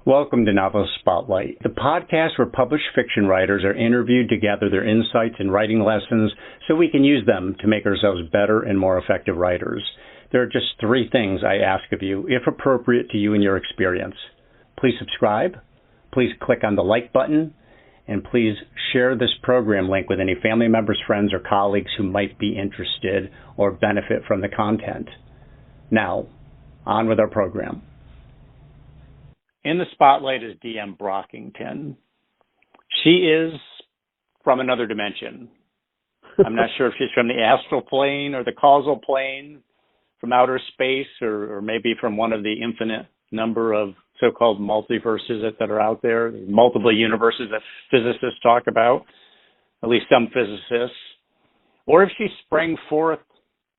Welcome to Novelist Spotlight, the podcast where published fiction writers are interviewed to gather their insights and writing lessons so we can use them to make ourselves better and more effective writers. There are just 3 things I ask of you, if appropriate to you and your experience. Please subscribe, please click on the like button, and please share this program link with any family members, friends, or colleagues who might be interested or benefit from the content. Now, on with our program. In the spotlight is DM Brockington. She is from another dimension. I'm not sure if she's from the astral plane or the causal plane, from outer space, or maybe from one of the infinite number of so-called multiverses that are out there, multiple universes that physicists talk about, at least some physicists, or if she sprang forth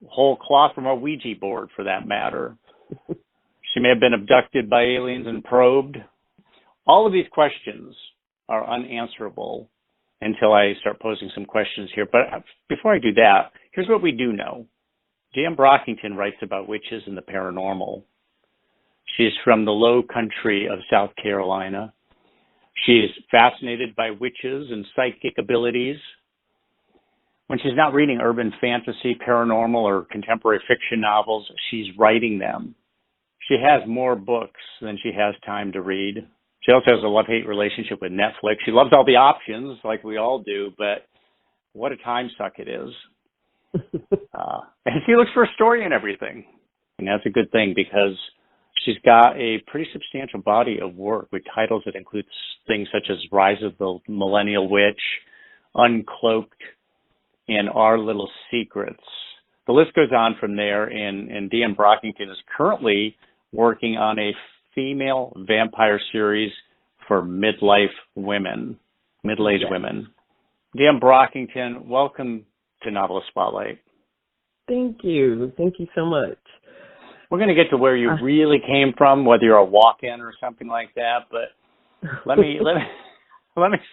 whole cloth from a Ouija board, for that matter. She may have been abducted by aliens and probed. All of these questions are unanswerable until I start posing some questions here. But before I do that, here's what we do know. DM Brockington writes about witches and the paranormal. She's from the low country of South Carolina. She is fascinated by witches and psychic abilities. When she's not reading urban fantasy, paranormal, or contemporary fiction novels, she's writing them. She has more books than she has time to read. She also has a love-hate relationship with Netflix. She loves all the options, like we all do, but what a time suck it is. And she looks for a story in everything. And that's a good thing because she's got a pretty substantial body of work with titles that include things such as Rise of the Millennial Witch, Uncloaked, and Our Little Secrets. The list goes on from there, and DM Brockington is currently working on a female vampire series for midlife women, middle-aged women. DM Brockington, welcome to Novelist Spotlight. Thank you. Thank you so much. We're going to get to where you really came from, whether you're a walk-in or something like that, but let me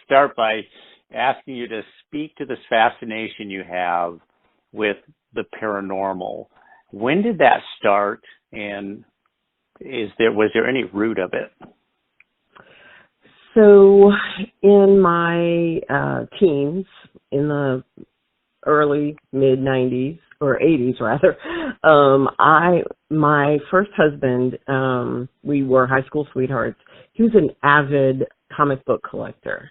start by asking you to speak to this fascination you have with the paranormal. When did that start, and was there any root of it? So in my teens, in the early mid-90s, or 80s rather, my first husband, we were high school sweethearts. He was an avid comic book collector,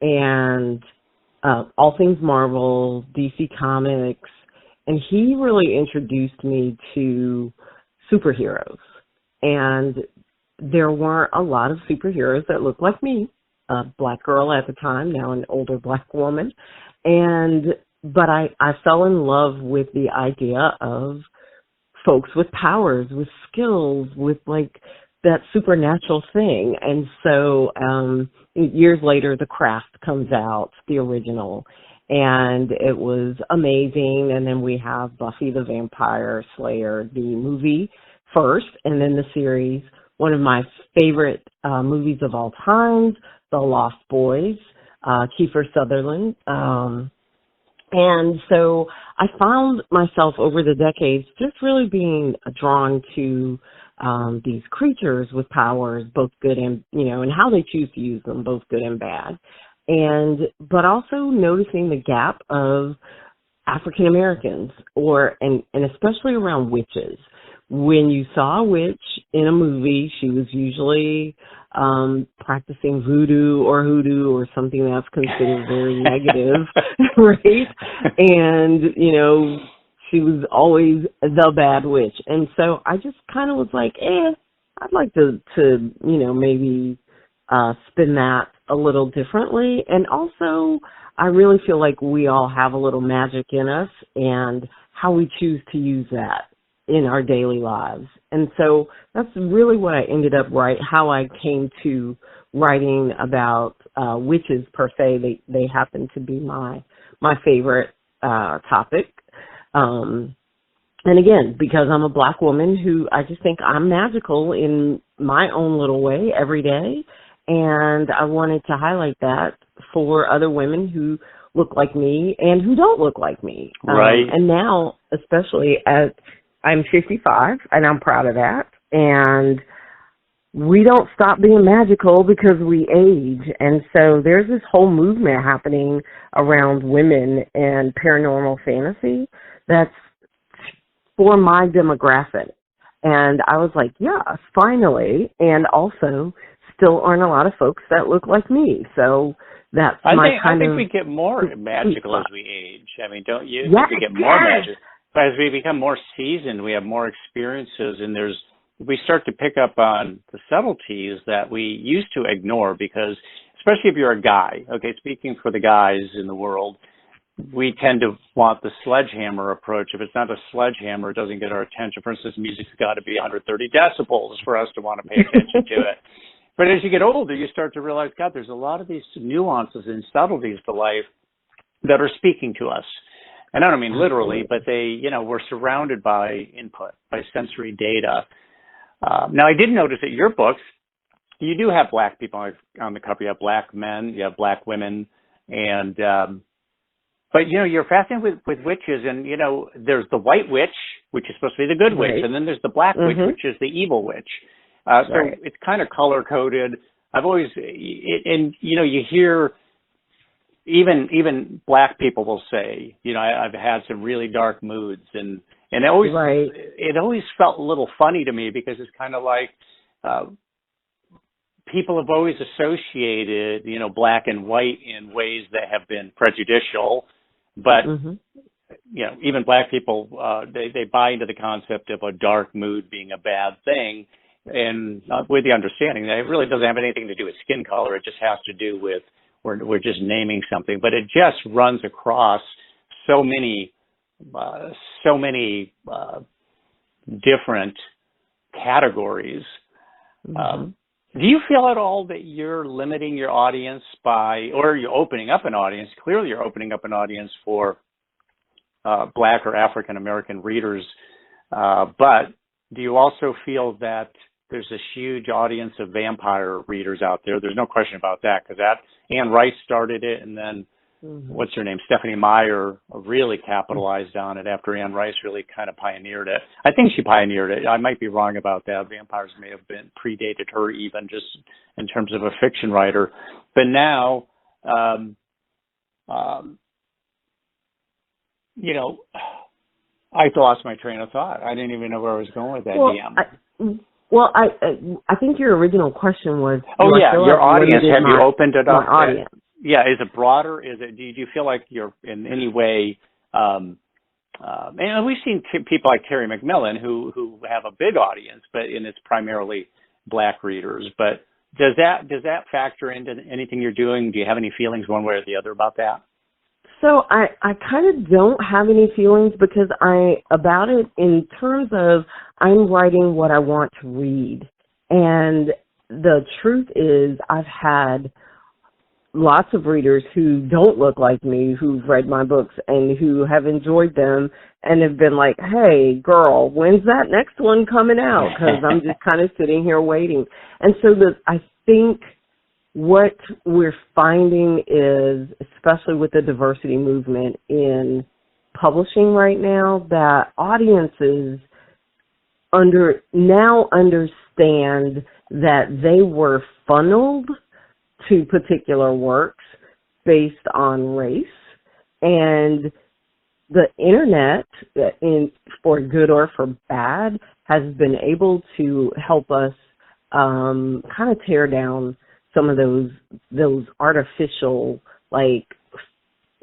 and all things Marvel, DC Comics, and he really introduced me to superheroes. And there weren't a lot of superheroes that looked like me, a black girl at the time, now an older black woman. But I fell in love with the idea of folks with powers, with skills, with like that supernatural thing. And so years later, The Craft comes out, the original, and it was amazing. And then we have Buffy the Vampire Slayer, the movie first, and then the series. One of my favorite movies of all time, The Lost Boys, Kiefer Sutherland. And so I found myself over the decades just really being drawn to these creatures with powers, both good and, and how they choose to use them, both good and bad. But also noticing the gap of African Americans and especially around witches. When you saw a witch in a movie, she was usually practicing voodoo or hoodoo or something that's considered very negative, right? And, she was always the bad witch. And so I just kind of was like, I'd like to maybe spin that a little differently. And also, I really feel like we all have a little magic in us and how we choose to use that in our daily lives. And so that's really what I ended up how I came to writing about witches per se. They happen to be my favorite topic. And again, because I'm a black woman who I just think I'm magical in my own little way every day. And I wanted to highlight that for other women who look like me and who don't look like me. Right. And now, especially I'm 55, and I'm proud of that. And we don't stop being magical because we age. And so there's this whole movement happening around women and paranormal fantasy that's for my demographic. And I was like, yeah, finally. And also, still aren't a lot of folks that look like me. So that's I think we get more magical as we age. I mean, don't you? Yes, we get more magical. But as we become more seasoned, we have more experiences, and we start to pick up on the subtleties that we used to ignore because, especially if you're a guy, okay, speaking for the guys in the world, we tend to want the sledgehammer approach. If it's not a sledgehammer, it doesn't get our attention. For instance, music's got to be 130 decibels for us to want to pay attention to it. But as you get older, you start to realize, God, there's a lot of these nuances and subtleties to life that are speaking to us. And I don't mean literally, but we're surrounded by input, by sensory data. Now, I did notice that your books, you do have black people on the cover. You have black men, you have black women, and but you're fascinated with witches, and there's the white witch, which is supposed to be the good witch, and then there's the black witch, which is the evil witch. So it's kind of color coded. I've always, you hear even black people will say, I've had some really dark moods, and it always felt a little funny to me because it's kind of like people have always associated, black and white in ways that have been prejudicial, but even black people they buy into the concept of a dark mood being a bad thing. And with the understanding that it really doesn't have anything to do with skin color. It just has to do with we're just naming something. But it just runs across so many different categories. Do you feel at all that you're limiting your audience or you're opening up an audience? Clearly, you're opening up an audience for Black or African American readers. But do you also feel that there's a huge audience of vampire readers out there? There's no question about that, because Anne Rice started it, and then what's her name, Stephanie Meyer, really capitalized on it after Anne Rice really kind of pioneered it. I think she pioneered it. I might be wrong about that. Vampires may have predated her even just in terms of a fiction writer. But now, I lost my train of thought. I didn't even know where I was going with that, DM. I think your original question was... Oh, yeah, your audience. Have you opened it up? Audience. Yeah, is it broader? Do you feel like you're in any way... and we've seen people like Terry McMillan who have a big audience, and it's primarily Black readers. But does that factor into anything you're doing? Do you have any feelings one way or the other about that? So I kind of don't have any feelings because about it in terms of I'm writing what I want to read. And the truth is I've had lots of readers who don't look like me, who've read my books and who have enjoyed them and have been like, hey, girl, when's that next one coming out? Because I'm just kind of sitting here waiting. And so I think what we're finding is, especially with the diversity movement in publishing right now, that audiences now understand that they were funneled to particular works based on race, and the internet, for good or for bad, has been able to help us kind of tear down some of those artificial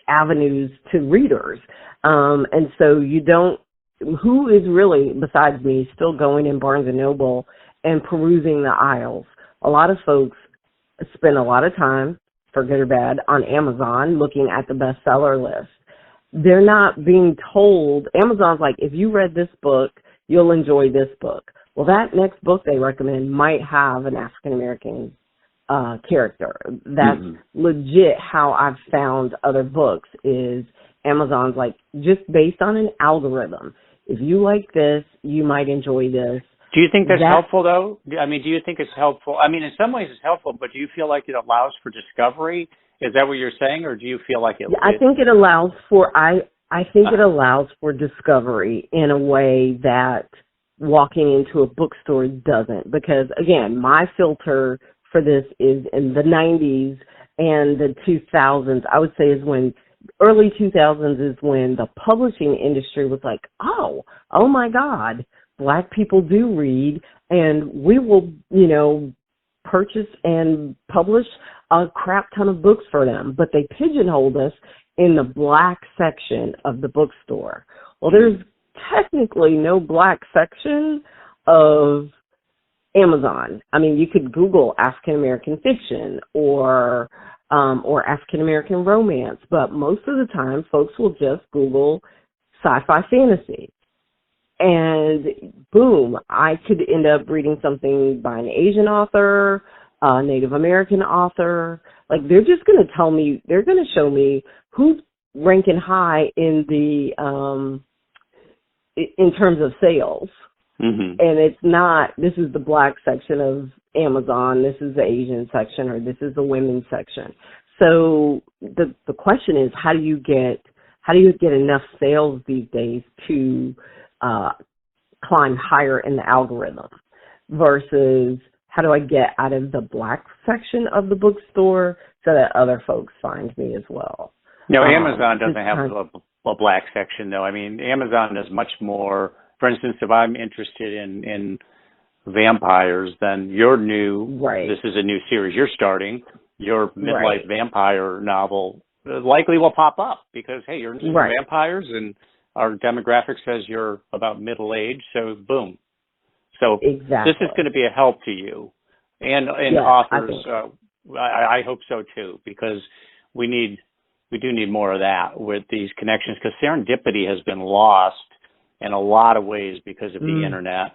avenues to readers. And so who is really, besides me, still going in Barnes & Noble and perusing the aisles? A lot of folks spend a lot of time, for good or bad, on Amazon looking at the bestseller list. They're not being told, Amazon's like, if you read this book, you'll enjoy this book. Well, that next book they recommend might have an African-American character. That's legit how I've found other books is Amazon's like, just based on an algorithm. If you like this, you might enjoy this. Do you think that's helpful, though? I mean, do you think it's helpful? I mean, in some ways it's helpful, but do you feel like it allows for discovery? Is that what you're saying, or do you feel like it... I think it allows for... I think it allows for discovery in a way that walking into a bookstore doesn't. Because, again, my filter for this is in the 90s and the 2000s. I would say is when early 2000s is when the publishing industry was like, oh my God, Black people do read, and we will, purchase and publish a crap ton of books for them. But they pigeonholed us in the Black section of the bookstore. Well, there's technically no Black section of Amazon. I mean, you could Google African American fiction or African American romance, but most of the time folks will just Google sci-fi fantasy. And boom, I could end up reading something by an Asian author, a Native American author. Like, they're just going to they're going to show me who's ranking high in terms of sales. Mm-hmm. And it's not, this is the Black section of Amazon, this is the Asian section, or this is the women's section. So the question is, how do you get enough sales these days to climb higher in the algorithm, versus how do I get out of the Black section of the bookstore so that other folks find me as well? No, Amazon doesn't have a Black section, though. I mean, Amazon is much more. For instance, if I'm interested in vampires, then your new, this is a new series you're starting, your midlife vampire novel likely will pop up because, hey, you're into vampires and our demographic says you're about middle age, so boom. So this is going to be a help to you. And authors, I hope so too, because we do need more of that with these connections, because serendipity has been lost in a lot of ways because of the internet,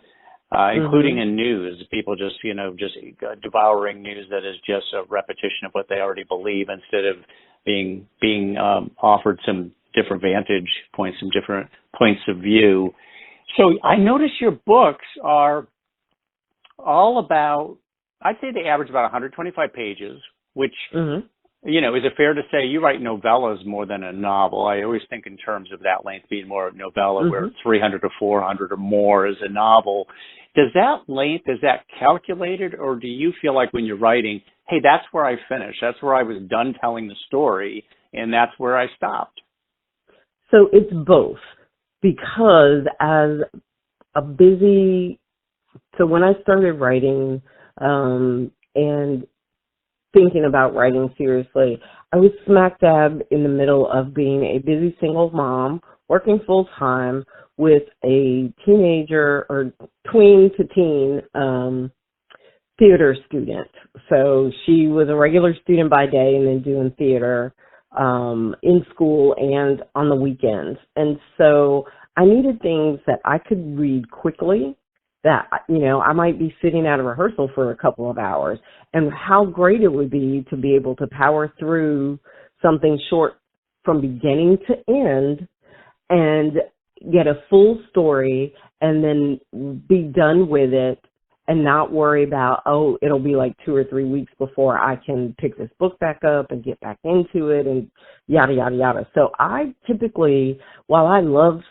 including in news. People just devouring news that is just a repetition of what they already believe, instead of being offered some different vantage points, some different points of view. So I notice your books are all about, I'd say they average about 125 pages, which, is it fair to say you write novellas more than a novel? I always think in terms of that length being more a novella, where 300 to 400 or more is a novel. Does that length, is that calculated, or do you feel like when you're writing, hey, that's where I finished, that's where I was done telling the story, and that's where I stopped? So it's both, because so when I started writing and thinking about writing seriously, I was smack dab in the middle of being a busy single mom, working full time with a teenager or tween to teen theater student. So she was a regular student by day and then doing theater in school and on the weekends. And so I needed things that I could read quickly, that, I might be sitting at a rehearsal for a couple of hours, and how great it would be to be able to power through something short from beginning to end and get a full story and then be done with it, and not worry about, it'll be like 2 or 3 weeks before I can pick this book back up and get back into it and yada, yada, yada. So I typically, while I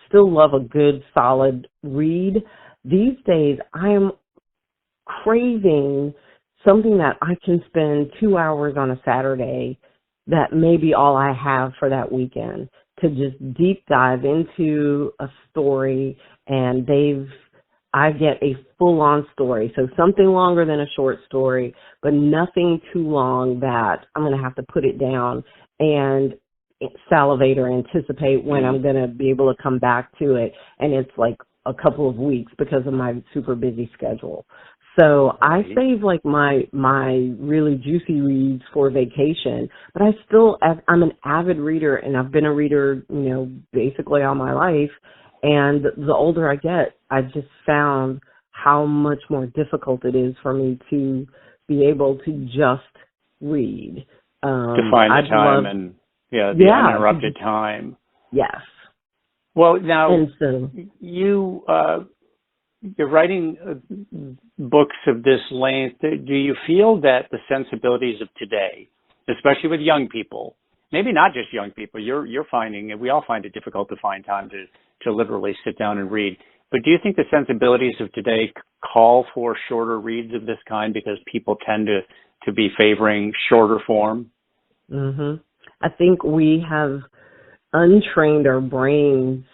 still love a good, solid read, these days I am craving something that I can spend 2 hours on a Saturday that may be all I have for that weekend, to just deep dive into a story, and I get a full-on story. So something longer than a short story, but nothing too long that I'm going to have to put it down and salivate or anticipate when I'm going to be able to come back to it. And it's like a couple of weeks because of my super busy schedule. So I save like my really juicy reads for vacation, but I'm an avid reader, and I've been a reader, basically all my life. And the older I get, I've just found how much more difficult it is for me to be able to just read. To find the time the uninterrupted time. Yes. Well, now, and so, you're writing books of this length. Do you feel that the sensibilities of today, especially with young people, maybe not just young people, you're finding, and we all find it difficult to find time to literally sit down and read, But do you think the sensibilities of today call for shorter reads of this kind because people tend to be favoring shorter form? Mm-hmm. I think we have untrained our brains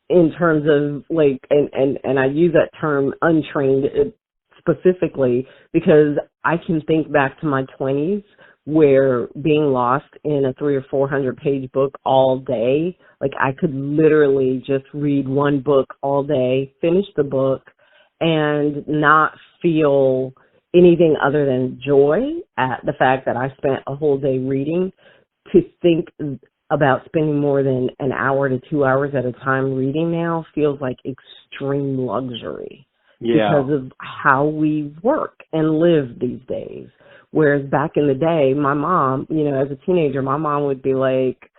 in terms of like, and I use that term untrained specifically because I can think back to my 20s where being lost in a 300 or 400 page book all day, like I could literally just read one book all day, finish the book, and not feel anything other than joy at the fact that I spent a whole day reading. To think about spending more than an hour to 2 hours at a time reading now feels like extreme luxury because of how we work and live these days. Whereas back in the day, my mom, you know, as a teenager, my mom would be like,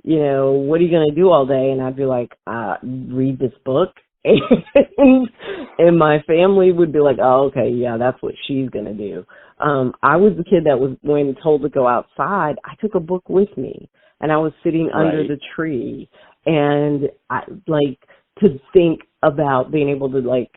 you know, what are you going to do all day? And I'd be like, read this book. And my family would be like, oh, okay, yeah, that's what she's going to do. I was the kid that was, when told to go outside, I took a book with me. And I was sitting under the tree. And I like to think about being able to, like,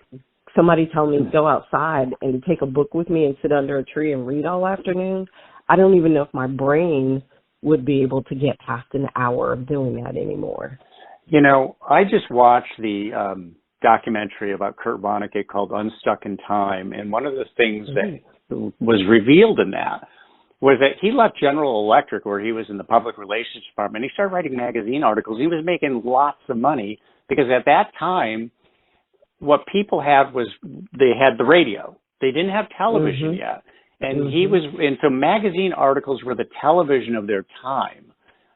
somebody tell me to go outside and to take a book with me and sit under a tree and read all afternoon. I don't even know if my brain would be able to get past an hour of doing that anymore. You know, I just watched the documentary about Kurt Vonnegut called Unstuck in Time. And one of the things that was revealed in that was that he left General Electric, where he was in the public relations department. He started writing magazine articles. He was making lots of money because at that time, what people had was they had the radio. They didn't have television yet. And and so magazine articles were the television of their time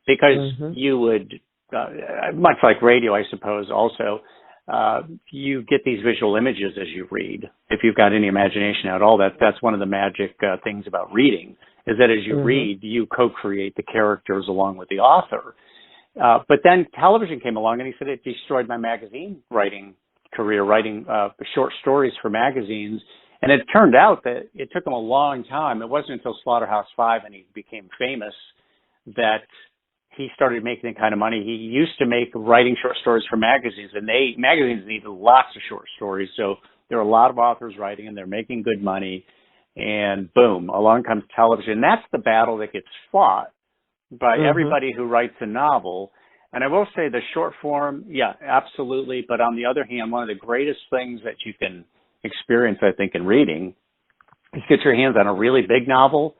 because you would, much like radio, I suppose, also, you get these visual images as you read. If you've got any imagination at all, that's one of the magic things about reading, is that as you read, you co-create the characters along with the author. But then television came along, and he said it destroyed my magazine writing career, writing short stories for magazines. And it turned out that it took him a long time. It wasn't until Slaughterhouse-Five and he became famous that he started making the kind of money. He used to make writing short stories for magazines, and magazines needed lots of short stories. So there are a lot of authors writing, and they're making good money. And boom, along comes television. That's the battle that gets fought by everybody who writes a novel. And I will say the short form, yeah, absolutely. But on the other hand, one of the greatest things that you can experience, I think, in reading is get your hands on a really big novel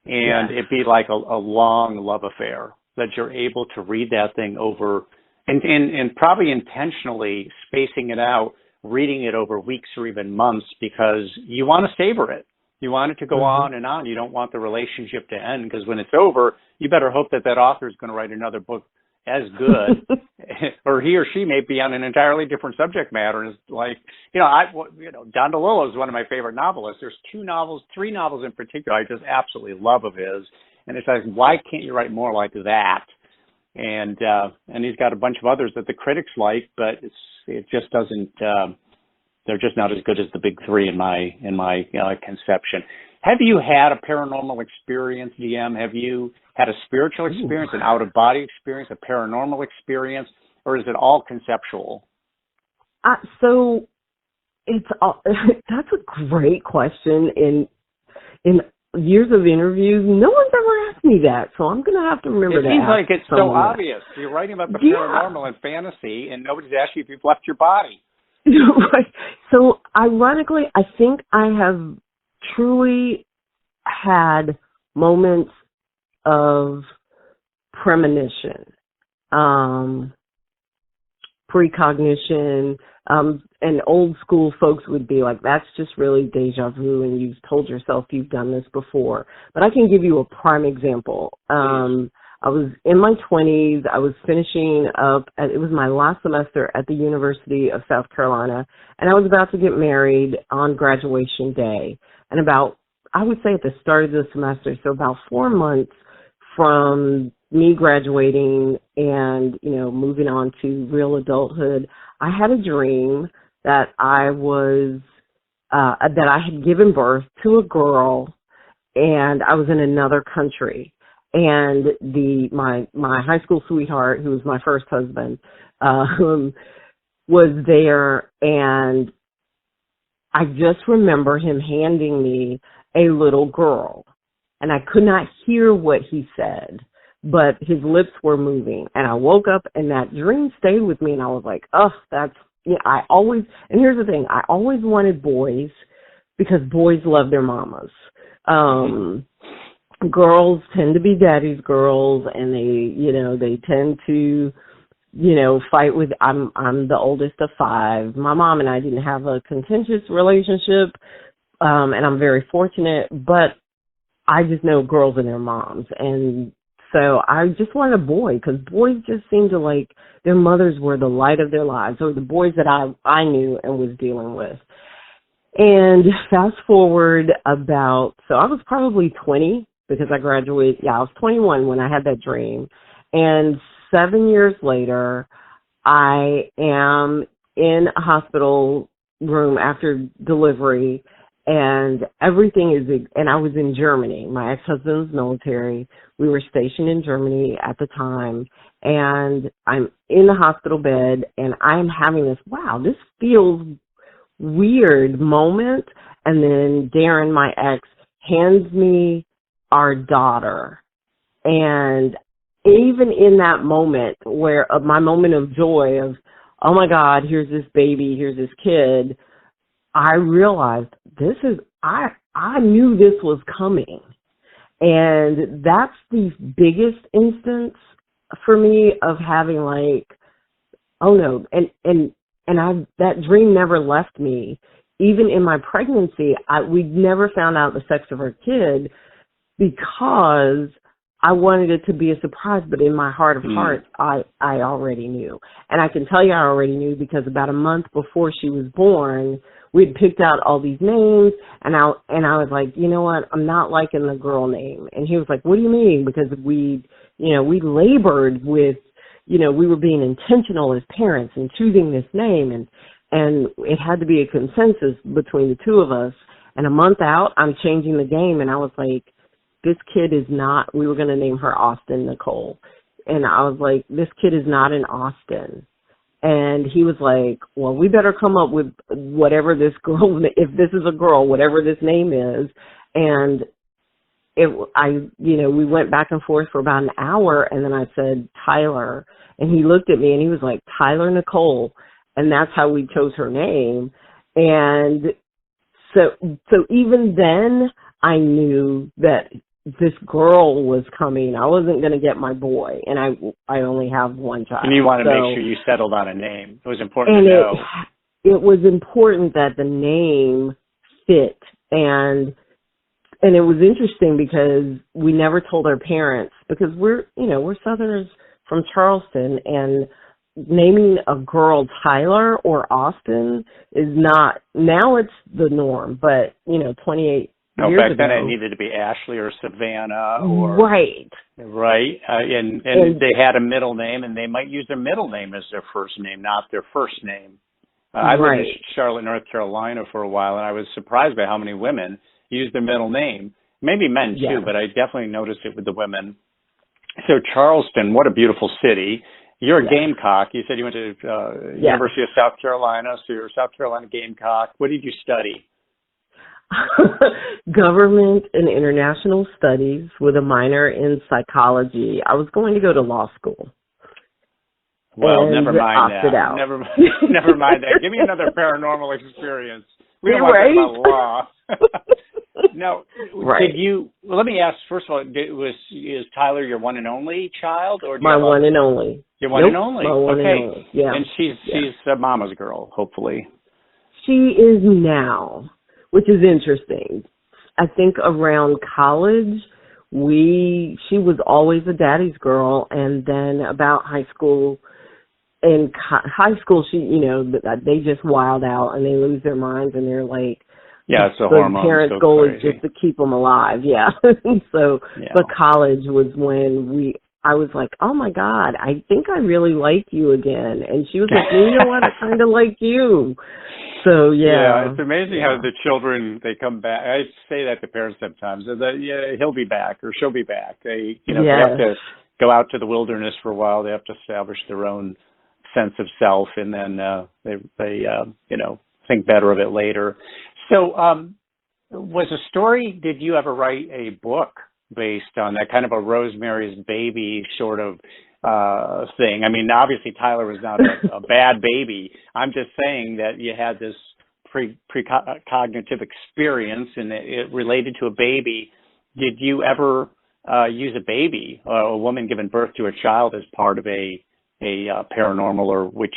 and it be like a long love affair, that you're able to read that thing over and probably intentionally spacing it out, reading it over weeks or even months because you want to savor it. You want it to go on and on. You don't want the relationship to end because when it's over, you better hope that author is going to write another book as good, or he or she may be on an entirely different subject matter. And it's like, Don DeLillo is one of my favorite novelists. There's three novels in particular I just absolutely love of his. And it's like, why can't you write more like that? And he's got a bunch of others that the critics like, but it just doesn't. They're just not as good as the big three in my conception. Have you had a paranormal experience, DM? Have you had a spiritual experience, an out-of-body experience, a paranormal experience, or is it all conceptual? So it's that's a great question. In years of interviews, no one's ever asked me that, so I'm going to have to remember that. It seems like it's so obvious. You're writing about the paranormal and fantasy, and nobody's asked you if you've left your body. Right. So ironically, I think I have truly had moments of premonition, precognition, and old school folks would be like, that's just really deja vu and you've told yourself you've done this before. But I can give you a prime example. I was in my 20s. I was finishing up, it was my last semester at the University of South Carolina, and I was about to get married on graduation day. And I would say at the start of the semester, so about 4 months from me graduating and, moving on to real adulthood, I had a dream that I had given birth to a girl and I was in another country. And my high school sweetheart, who was my first husband, was there, and I just remember him handing me a little girl, and I could not hear what he said, but his lips were moving, and I woke up, and that dream stayed with me, and I was like, oh, that's, yeah, and here's the thing, I always wanted boys, because boys love their mamas. Girls tend to be daddy's girls, and they tend to, fight with, I'm the oldest of 5. My mom and I didn't have a contentious relationship, and I'm very fortunate, but I just know girls and their moms. And so I just wanted a boy, because boys just seemed to like, their mothers were the light of their lives, or the boys that I knew and was dealing with. And fast forward so I was probably 20, because I graduated, I was 21 when I had that dream. And 7 years later, I am in a hospital room after delivery, and everything and I was in Germany. My ex-husband's military. We were stationed in Germany at the time, and I'm in the hospital bed, and I'm having this feels weird moment. And then Darren, my ex, hands me our daughter. And even in that moment where my moment of joy of, oh my God, here's this baby, here's this kid, I realized I knew this was coming. And that's the biggest instance for me of having like, oh no, and that dream never left me. Even in my pregnancy, we never found out the sex of our kid, because I wanted it to be a surprise, but in my heart of hearts, I already knew. And I can tell you I already knew, because about a month before she was born, we'd picked out all these names, and I was like, you know what, I'm not liking the girl name. And he was like, what do you mean? Because we labored with, we were being intentional as parents in choosing this name, and it had to be a consensus between the two of us. And a month out, I'm changing the game, and I was like, this kid is not, we were going to name her Austin Nicole. And I was like, this kid is not an Austin. And he was like, well, we better come up with whatever this girl, if this is a girl, whatever this name is. And we went back and forth for about an hour, and then I said, Tyler. And he looked at me and he was like, Tyler Nicole. And that's how we chose her name. And so even then I knew that this girl was coming. I wasn't going to get my boy, and I only have one child. And you want to make sure you settled on a name. It was important to know. It was important that the name fit, and it was interesting because we never told our parents, because we're Southerners from Charleston, and naming a girl Tyler or Austin is not, now it's the norm, but 28 no, years back ago, then it needed to be Ashley or Savannah or right. And they had a middle name, and they might use their middle name as their first name, not their first name. I lived in Charlotte, North Carolina for a while, and I was surprised by how many women used their middle name. Maybe men too, but I definitely noticed it with the women. So Charleston, what a beautiful city. You're a Gamecock. You said you went to University of South Carolina, so you're a South Carolina Gamecock. What did you study? Government and International Studies with a minor in psychology. I was going to go to law school. Well, never mind that. Out. Never mind that. Give me another paranormal experience. We don't want to talk about law. Now, did you? Well, let me ask. First of all, is Tyler your one and only child, or my one and only? Your one and only. My one and only. Yeah. And she's a mama's girl, hopefully. She is now, which is interesting. I think around college, she was always a daddy's girl, and then about high school. In high school, they just wild out and they lose their minds, and they're like, it's a hormone. The parents' goal is just to keep them alive. But college was when I was like, oh my God, I think I really like you again. And she was like, you know what, I kind of like you. So it's amazing how the children, they come back. I say that to parents sometimes. He'll be back or she'll be back. They have to go out to the wilderness for a while. They have to establish their own sense of self, and then they think better of it later. So, was a story? Did you ever write a book based on that, kind of a Rosemary's Baby sort of thing? I mean, obviously Tyler was not a bad baby. I'm just saying that you had this precognitive experience, and it related to a baby. Did you ever use a baby, a woman giving birth to a child, as part of a paranormal or witch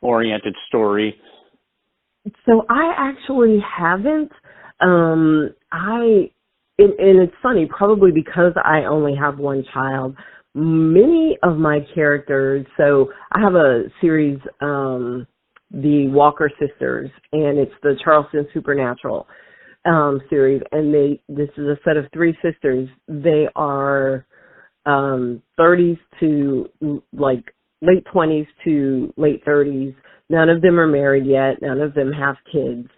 oriented story? So I actually haven't. And it's funny, probably because I only have one child. Many of my characters, so I have a series, the Walker Sisters, and it's the Charleston Supernatural series, and this is a set of three sisters. They are 30s to like late 20s to late 30s. None of them are married yet. None of them have kids.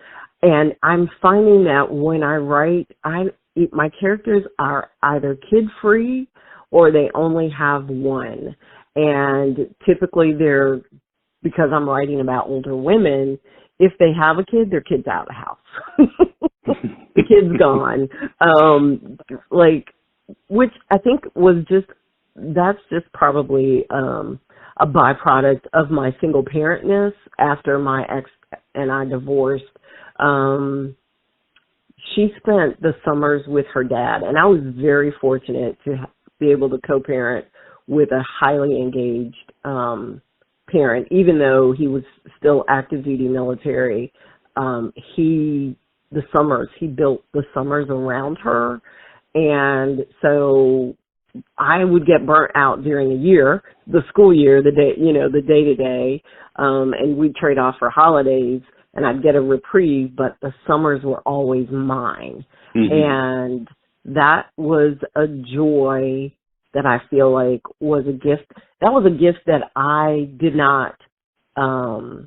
And I'm finding that when I write, my characters are either kid-free or they only have one. And typically because I'm writing about older women, if they have a kid, their kid's out of the house. The kid's gone. Which I think that's just probably a byproduct of my single parentness after my ex and I divorced. She spent the summers with her dad, and I was very fortunate to be able to co-parent with a highly engaged parent, even though he was still active duty military. He built the summers around her, and so I would get burnt out during the year, the school year, the day-to-day, and we'd trade off for holidays, and I'd get a reprieve, but the summers were always mine. Mm-hmm. And that was a joy that I feel like was a gift. That was a gift that I did not, I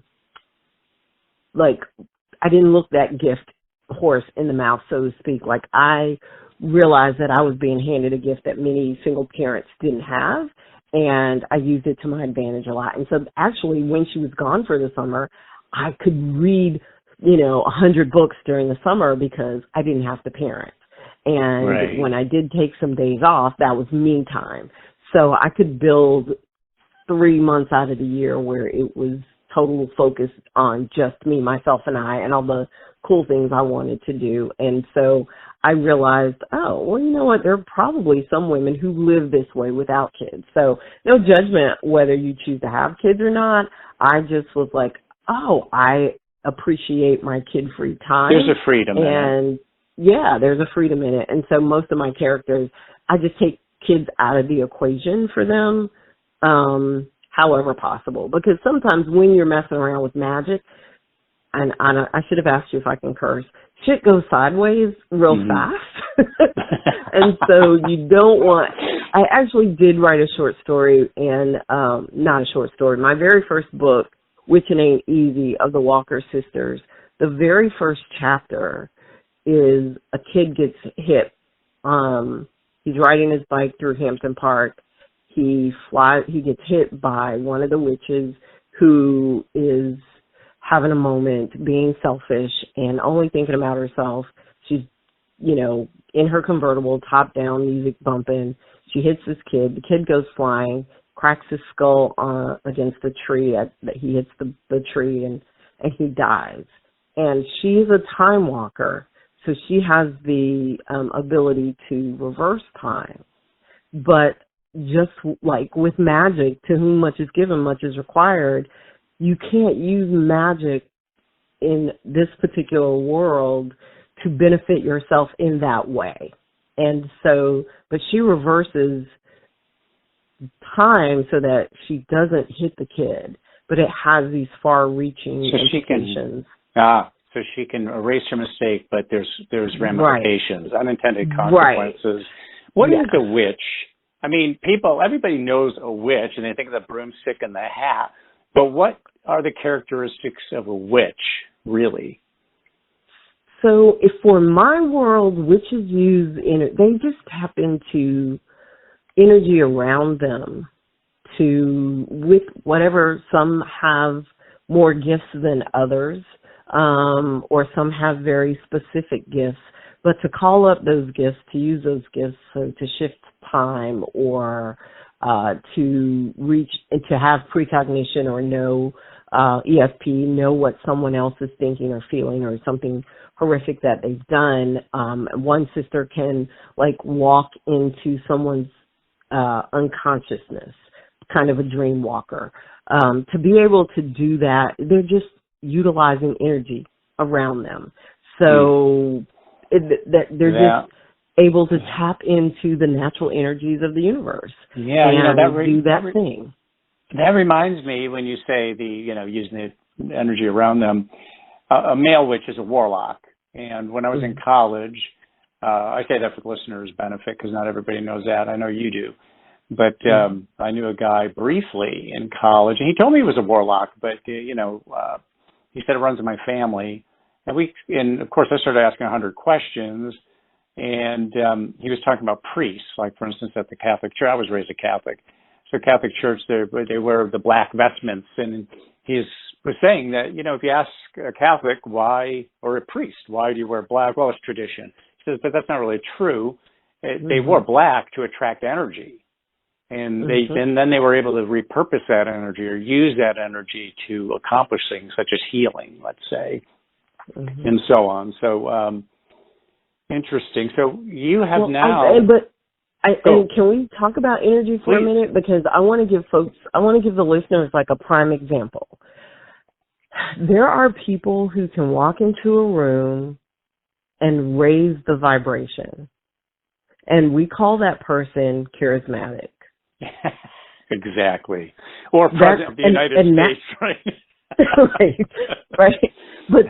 didn't look that gift horse in the mouth, so to speak. Like, I realized that I was being handed a gift that many single parents didn't have, and I used it to my advantage a lot. And so actually, when she was gone for the summer, I could read, 100 books during the summer because I didn't have to parent. And right. When I did take some days off, that was me time. So I could build 3 months out of the year where it was total focus on just me, myself, and I, and all the cool things I wanted to do. And so I realized, you know what, there are probably some women who live this way without kids. So no judgment whether you choose to have kids or not. I just was like, I appreciate my kid-free time. There's a freedom in it. Yeah, there's a freedom in it. And so most of my characters, I just take kids out of the equation for them, however possible. Because sometimes when you're messing around with magic, and I should have asked you if I can curse, shit goes sideways real fast. And so you don't want... I actually did write a short story, and not a short story. My very first book, Witch and Ain't Easy, of the Walker Sisters, the very first chapter is a kid gets hit. He's riding his bike through Hampton Park. He gets hit by one of the witches who is having a moment, being selfish and only thinking about herself. She's, in her convertible, top down, music bumping. She hits this kid. The kid goes flying, cracks his skull against the tree. He hits the tree and he dies. And she's a time walker, so she has the ability to reverse time. But just like with magic, to whom much is given, much is required, you can't use magic in this particular world to benefit yourself in that way. And so, but she reverses time so that she doesn't hit the kid, but it has these far-reaching implications. So she can erase her mistake, but there's ramifications, right. Unintended consequences. Right. What is a witch? I mean, everybody knows a witch, and they think of the broomstick and the hat, but what are the characteristics of a witch, really? So if for my world, witches they just tap into energy around them with whatever, some have more gifts than others, or some have very specific gifts, but to call up those gifts, to use those gifts, so to shift time or to reach, to have precognition or know ESP, know what someone else is thinking or feeling or something horrific that they've done. One sister can like walk into someone's unconsciousness, kind of a dream walker. To be able to do that, they're just utilizing energy around them. So they're just able to tap into the natural energies of the universe and do that thing. That reminds me, when you say using the energy around them, a male witch is a warlock. And when I was in college, I say that for the listeners' benefit because not everybody knows that. I know you do. But I knew a guy briefly in college, and he told me he was a warlock, but, he said it runs in my family. And of course, I started asking 100 questions, and he was talking about priests, like, for instance, at the Catholic Church. I was raised a Catholic. So Catholic Church, they wear the black vestments, and he was saying that, if you ask a Catholic why, or a priest, why do you wear black? Well, it's tradition. He says, but that's not really true. They wore black to attract energy. And and then they were able to repurpose that energy or use that energy to accomplish things such as healing, let's say, and so on. So interesting. So you have and can we talk about energy for a minute? Because I want to give the listeners like a prime example. There are people who can walk into a room and raise the vibration, and we call that person charismatic. Exactly. Or President of the United States, right? right. But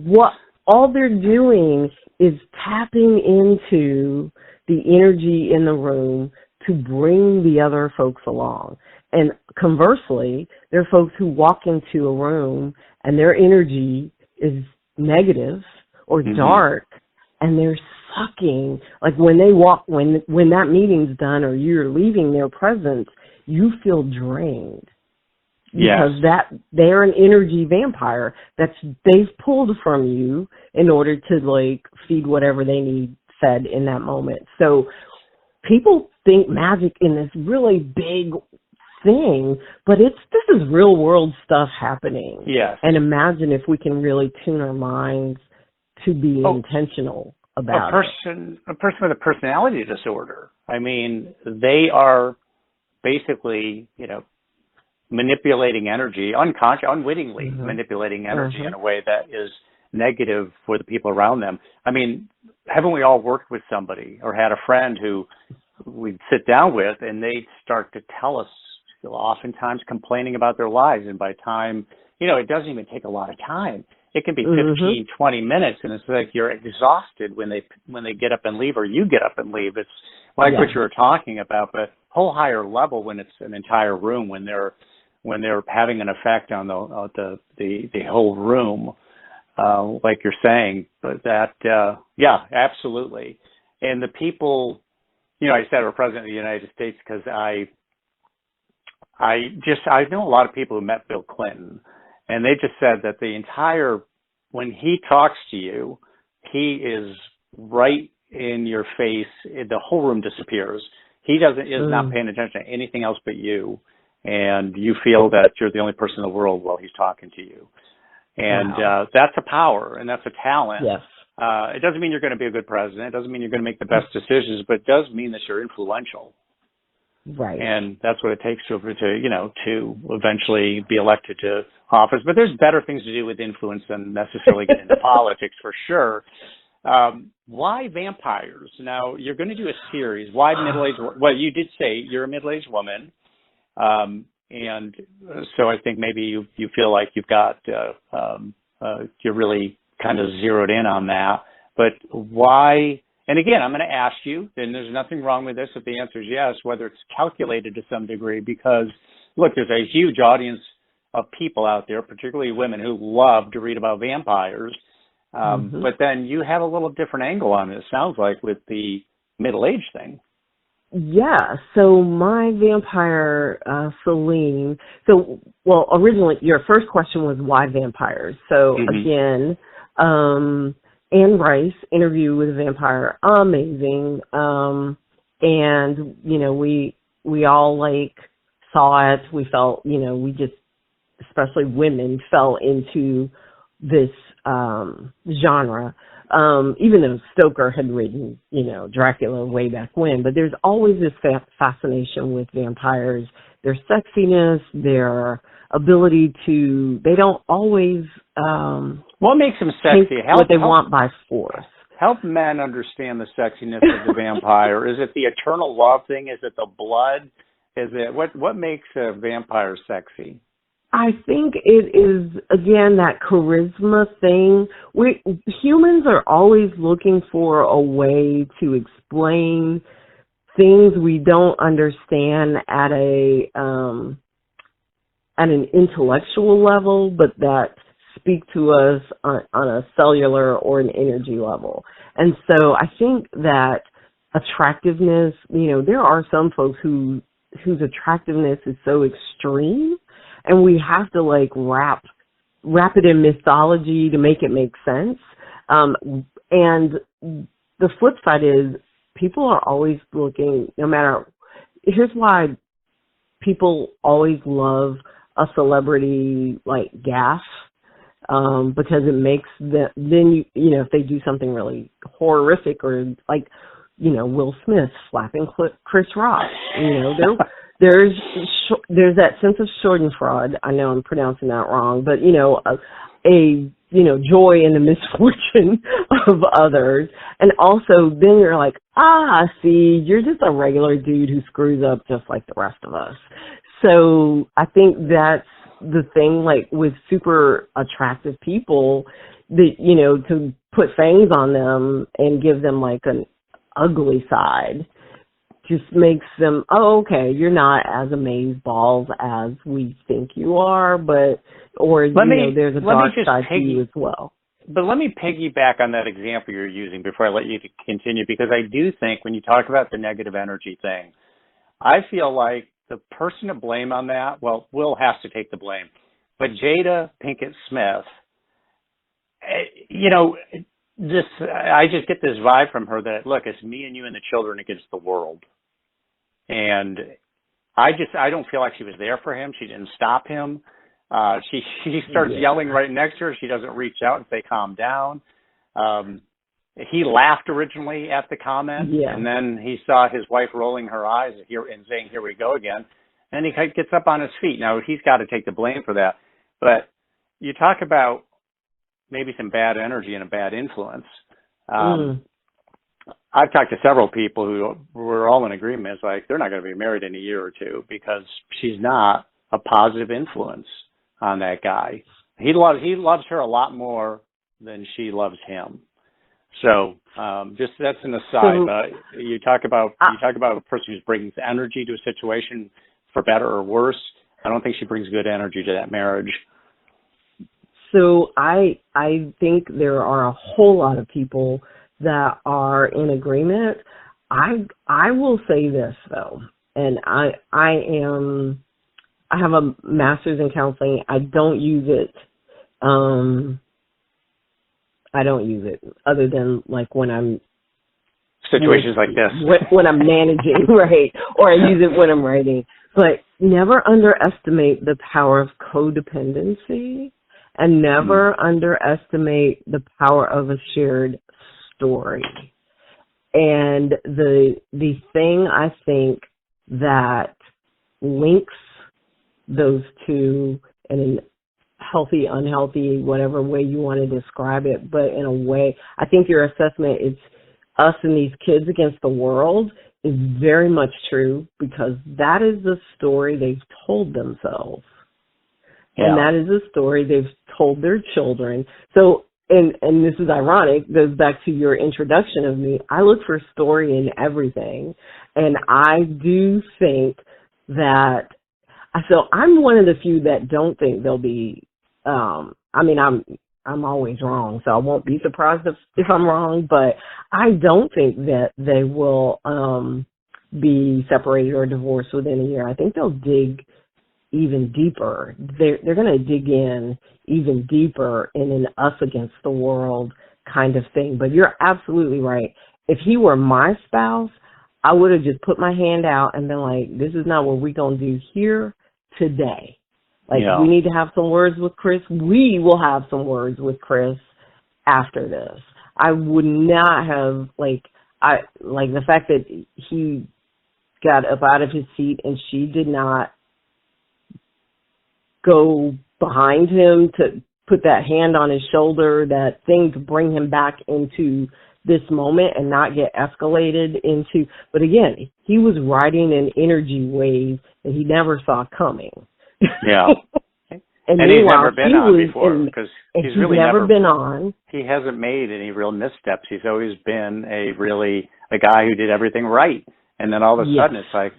what all they're doing is tapping into the energy in the room to bring the other folks along. And conversely, there are folks who walk into a room and their energy is negative or dark, and they're sucking. Like when they walk, when that meeting's done or you're leaving their presence, you feel drained. Because they're an energy vampire they've pulled from you in order to like feed whatever they need fed in that moment. So people think magic in this really big thing, but this is real world stuff happening. Yes. And imagine if we can really tune our minds to be intentional about a person with a personality disorder. I mean, they are basically, manipulating energy, unwittingly manipulating energy in a way that is negative for the people around them. I mean, haven't we all worked with somebody or had a friend who we'd sit down with and they'd start to tell us, oftentimes complaining about their lives, and by time, it doesn't even take a lot of time. It can be 15, 20 minutes, and it's like you're exhausted when they get up and leave, or you get up and leave. It's like what you were talking about, but whole higher level when it's an entire room, when they're having an effect on the whole room, like you're saying. But that, absolutely. And the people, I said we're president of the United States because I know a lot of people who met Bill Clinton, and they just said that when he talks to you, he is right in your face. The whole room disappears. He is not paying attention to anything else but you, and you feel that you're the only person in the world while he's talking to you. And that's a power, and that's a talent. Yes. It doesn't mean you're going to be a good president. It doesn't mean you're going to make the best decisions, but it does mean that you're influential. Right. And that's what it takes to eventually be elected to office. But there's better things to do with influence than necessarily get into politics, for sure. Why vampires? Now, you're going to do a series. Why middle-aged? Well, you did say you're a middle-aged woman. And so I think maybe you feel like you've got, you're really kind of zeroed in on that. But why? And again, I'm going to ask you, and there's nothing wrong with this if the answer is yes, whether it's calculated to some degree, because, look, there's a huge audience of people out there, particularly women, who love to read about vampires. But then you have a little different angle on it, it sounds like, with the middle-age thing. Yeah, so my vampire, Celine, originally your first question was why vampires? So again, Anne Rice, Interview with a Vampire, amazing. And, we all saw it. We felt, we just, especially women, fell into this genre. Even though Stoker had written, Dracula way back when, but there's always this fascination with vampires, their sexiness, their ability to, they don't always what makes them sexy? What they want by force. Help men understand the sexiness of the vampire. Is it the eternal love thing? Is it the blood? Is it what makes a vampire sexy? I think it is, again, that charisma thing. Humans are always looking for a way to explain things we don't understand at an intellectual level, but that speak to us on a cellular or an energy level. And so I think that attractiveness, there are some folks whose attractiveness is so extreme, and we have to wrap it in mythology to make it make sense. And the flip side is people are always looking, here's why people always love a celebrity like Gaff, because it makes them, then if they do something really horrific or Will Smith slapping Chris Rock, there's that sense of schadenfreude. I know I'm pronouncing that wrong, but joy in the misfortune of others. And also then you're like, see, you're just a regular dude who screws up just like the rest of us. So I think that's the thing, with super attractive people, that, to put fangs on them and give them an ugly side just makes them, okay, you're not as amazeballs as we think you are, there's a dark side to you as well. But let me piggyback on that example you're using before I let you continue, because I do think when you talk about the negative energy thing, I feel like the person to blame on that, well, Will has to take the blame, but Jada Pinkett Smith, I just get this vibe from her that, look, it's me and you and the children against the world. And I don't feel like she was there for him. She didn't stop him. She starts yelling right next to her. She doesn't reach out and say, calm down. He laughed originally at the comment, and then he saw his wife rolling her eyes and saying, here we go again. And he gets up on his feet. Now, he's got to take the blame for that. But you talk about maybe some bad energy and a bad influence. I've talked to several people who were all in agreement. It's they're not going to be married in a year or two because she's not a positive influence on that guy. He loves her a lot more than she loves him. So just that's an aside. You talk about a person who brings energy to a situation for better or worse. I don't think she brings good energy to that marriage. So I think there are a whole lot of people that are in agreement. I will say this though, and I have a master's in counseling. I don't use it. I don't use it other than when I'm situations like this, when I'm managing, right? Or I use it when I'm writing. But never underestimate the power of codependency, and never underestimate the power of a shared story. And the thing I think that links those two in a healthy, unhealthy, whatever way you want to describe it, but in a way, I think your assessment, it's us and these kids against the world, is very much true, because that is the story they've told themselves. Yeah. And that is a story they've told their children. So, and this is ironic, goes back to your introduction of me. I look for story in everything. And I do think that, so I'm one of the few that don't think they'll be, I'm always wrong, so I won't be surprised if I'm wrong, but I don't think that they will be separated or divorced within a year. I think they'll dig even deeper. They're going to dig in even deeper in an us against the world kind of thing. But you're absolutely right. If he were my spouse, I would have just put my hand out and been like, this is not what we're going to do here today. Like, we need to have some words with Chris. We will have some words with Chris after this. I would not have, like the fact that he got up out of his seat and she did not go behind him to put that hand on his shoulder, that thing to bring him back into this moment and not get escalated into. But again, he was riding an energy wave that he never saw coming. Yeah. and he's never been on before, because he's really never been on. He hasn't made any real missteps. He's always been a guy who did everything right. And then all of a sudden it's like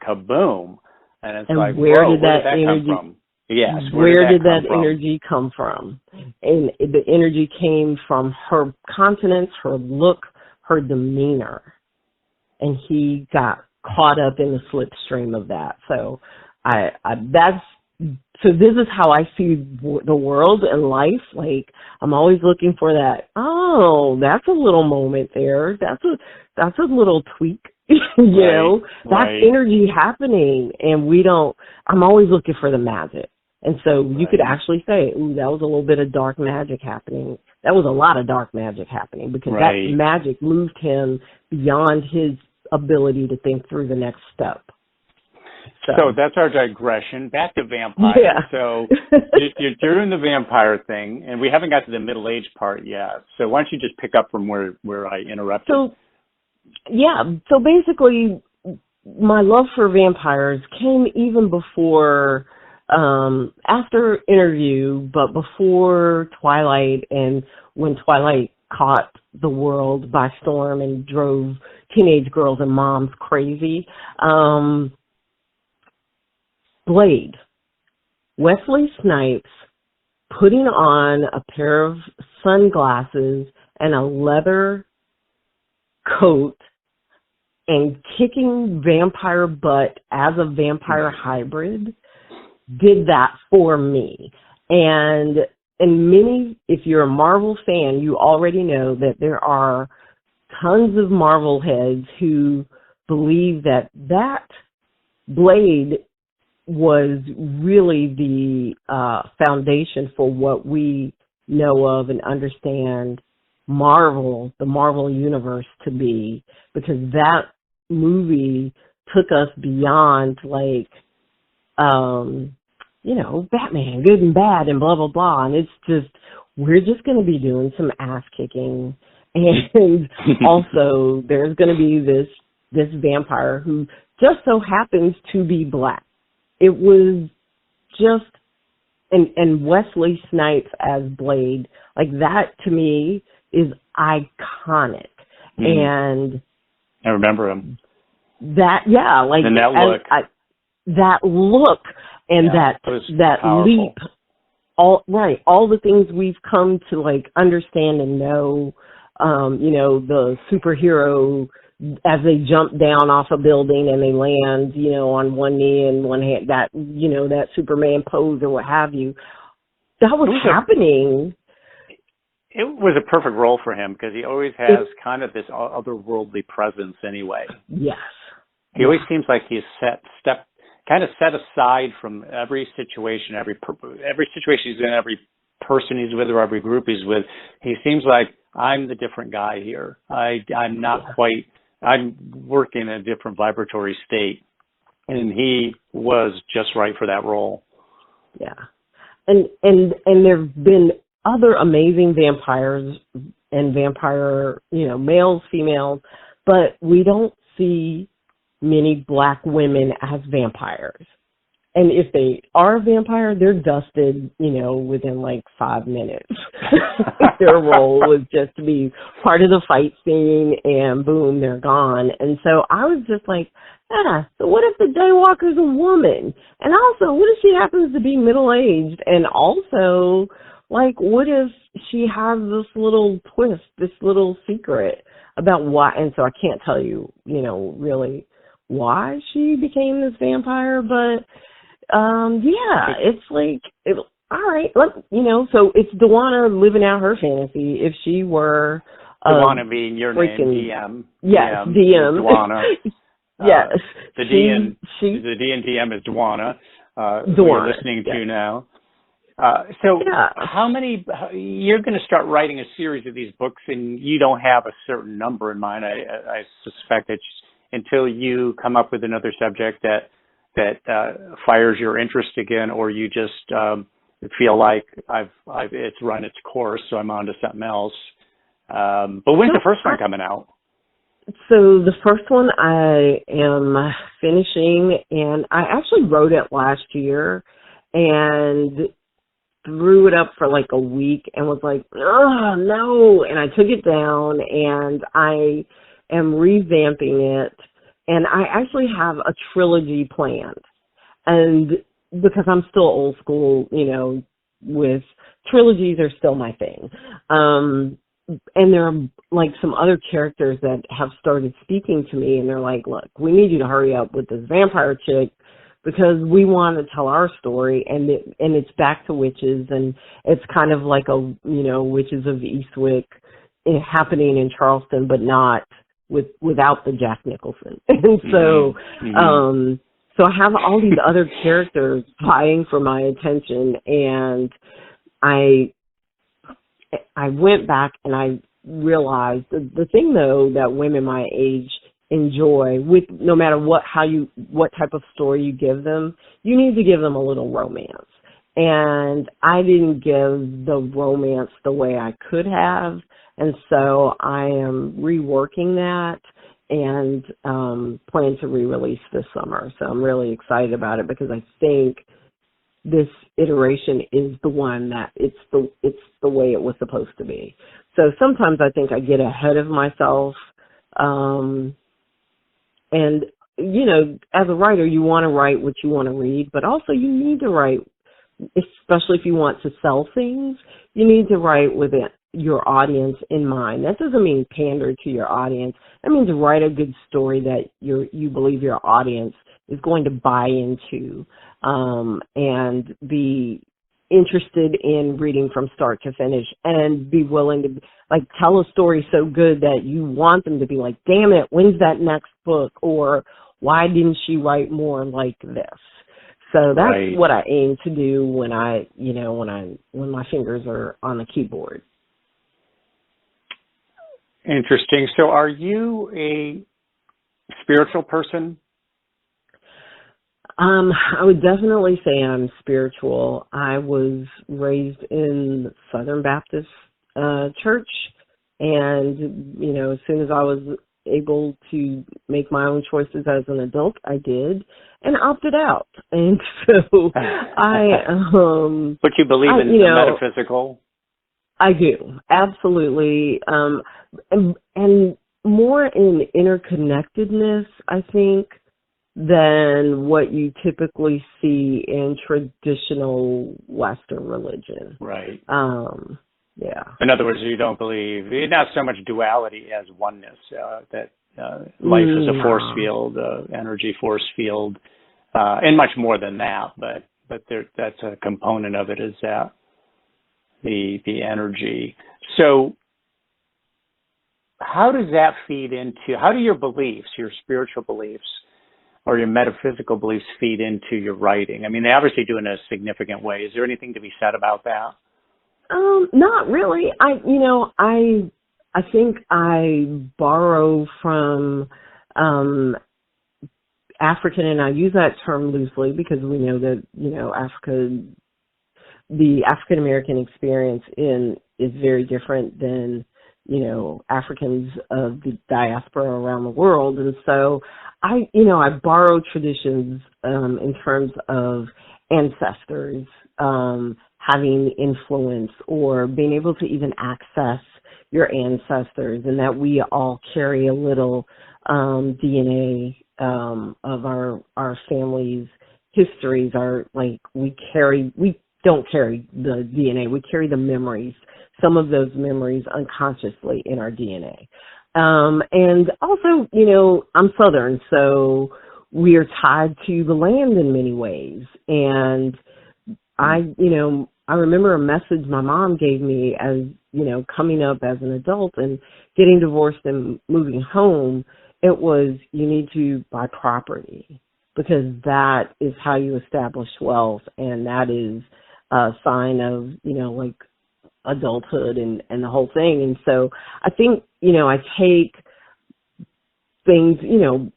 kaboom. And it's like, where did that energy come from? Yes. Where did that energy come from? And the energy came from her countenance, her look, her demeanor. And he got caught up in the slipstream of that. So so this is how I see the world and life. Like, I'm always looking for that. Oh, that's a little moment there. That's a little tweak. That's energy happening, and I'm always looking for the magic. And so you could actually say, ooh, that was a little bit of dark magic happening. That was a lot of dark magic happening, because that magic moved him beyond his ability to think through the next step. So that's our digression. Back to vampires. Yeah. So you're doing the vampire thing, and we haven't got to the middle-aged part yet. So why don't you just pick up from where I interrupted? So basically, my love for vampires came even before, after Interview, but before Twilight, and when Twilight caught the world by storm and drove teenage girls and moms crazy. Blade. Wesley Snipes putting on a pair of sunglasses and a leather coat and kicking vampire butt as a vampire hybrid did that for me. And many, if you're a Marvel fan, you already know that there are tons of Marvel heads who believe that Blade was really the foundation for what we know of and understand the Marvel universe to be, because that movie took us beyond Batman, good and bad and blah, blah, blah. And it's just, we're just going to be doing some ass kicking. And also there's going to be this vampire who just so happens to be black. It was just, and Wesley Snipes as Blade, like that to me is iconic. And I remember him. And that look. That look and that leap, all the things we've come to understand and know, the superhero as they jump down off a building and they land, on one knee and one hand, that Superman pose or what have you. That was happening. It was a perfect role for him, because he always has kind of this otherworldly presence anyway. Yes. He always seems like he's kind of set aside from every situation, every situation he's in, every person he's with, or every group he's with. He seems like, I'm the different guy here. I'm not quite, I'm working in a different vibratory state. And he was just right for that role. Yeah. And there've been other amazing vampires and vampire, males, females, but we don't see many black women as vampires. And if they are a vampire, they're dusted, within 5 minutes. Their role was just to be part of the fight scene, and boom, they're gone. And so I was just like, so what if the Daywalker's a woman? And also, what if she happens to be middle-aged? And also, what if she has this little twist, this little secret about why? And so I can't tell you, really why she became this vampire, but yeah, it's like, all right, so it's Dewana living out her fantasy. If she were Dewana being your name, DM. Yes, DM. Dewana. Yes. The D and DM is Dewana. Dewana. We're listening to now. How many, you're going to start writing a series of these books and you don't have a certain number in mind. I suspect that until you come up with another subject that fires your interest again, or you just feel like it's run its course, so I'm on to something else. But when's the first one coming out? So the first one I am finishing, and I actually wrote it last year and threw it up for like a week and was like, oh, no. And I took it down and I am revamping it. And I actually have a trilogy planned. And because I'm still old school, with trilogies are still my thing. And there are like some other characters that have started speaking to me and they're like, look, we need you to hurry up with this vampire chick because we want to tell our story, and it's back to witches, and it's kind of like Witches of Eastwick happening in Charleston, but not without the Jack Nicholson. And so, so I have all these other characters vying for my attention, and I went back and I realized the thing though that women my age enjoy, with no matter what type of story you give them, you need to give them a little romance. And I didn't give the romance the way I could have, and so I am reworking that and plan to re-release this summer. So I'm really excited about it because I think this iteration is the one that it's the way it was supposed to be. So sometimes I think I get ahead of myself. And, as a writer, you want to write what you want to read, but also you need to write, especially if you want to sell things, you need to write with your audience in mind. That doesn't mean pander to your audience. That means write a good story that you believe your audience is going to buy into, and be interested in reading from start to finish, and be willing to tell a story so good that you want them to be like, damn it, when's that next book? Or why didn't she write more like this? So that's what I aim to do when when my fingers are on the keyboard. Interesting. So are you a spiritual person? I would definitely say I'm spiritual. I was raised in Southern Baptist church, and as soon as I was able to make my own choices as an adult, I did, and opted out. And so But you believe in the metaphysical? I do, absolutely, and more in interconnectedness, I think, than what you typically see in traditional Western religion. Right. Yeah. In other words, you don't believe, not so much duality as oneness, that life is a force field, energy force field, and much more than that, but that's a component of it, is that the energy. So how does that feed into, how do your beliefs, your spiritual beliefs, or your metaphysical beliefs feed into your writing? I mean, they obviously do in a significant way. Is there anything to be said about that? Not really. I think I borrow from African, and I use that term loosely because we know that, the African American experience is very different than, Africans of the diaspora around the world. And so I borrow traditions in terms of ancestors having influence, or being able to even access your ancestors, and that we all carry a little DNA of our family's histories. We don't carry the DNA, we carry the memories, some of those memories unconsciously in our DNA. And also, I'm Southern, so we are tied to the land in many ways. And I remember a message my mom gave me as, coming up as an adult and getting divorced and moving home. It was, you need to buy property because that is how you establish wealth. And that is a sign of, like adulthood and the whole thing. And so I think, I take things,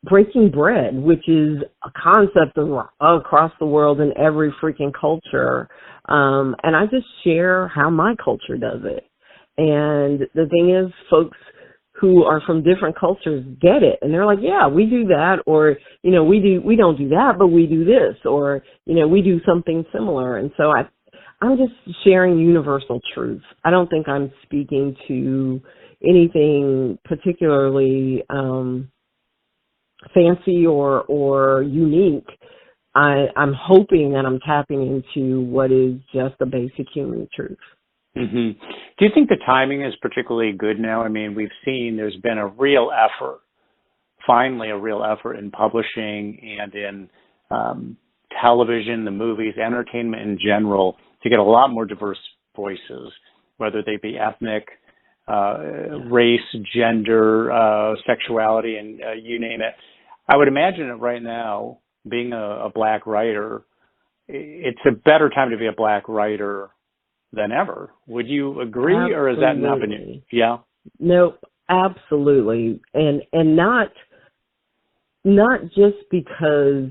breaking bread, which is a concept across the world in every freaking culture. And I just share how my culture does it. And the thing is, folks who are from different cultures get it. And they're like, yeah, we do that. Or, we don't do that, but we do this. Or, we do something similar. And so I'm just sharing universal truth. I don't think I'm speaking to anything particularly fancy or unique. I'm hoping that I'm tapping into what is just a basic human truth. Mm-hmm. Do you think the timing is particularly good now? I mean, we've seen there's been a real effort, finally a real effort in publishing and in television, the movies, entertainment in general, to get a lot more diverse voices, whether they be ethnic, race, gender, sexuality, and you name it. I would imagine that right now, being a Black writer, it's a better time to be a Black writer than ever. Would you agree, Absolutely. Or is that not been? Yeah. No, absolutely, and not just because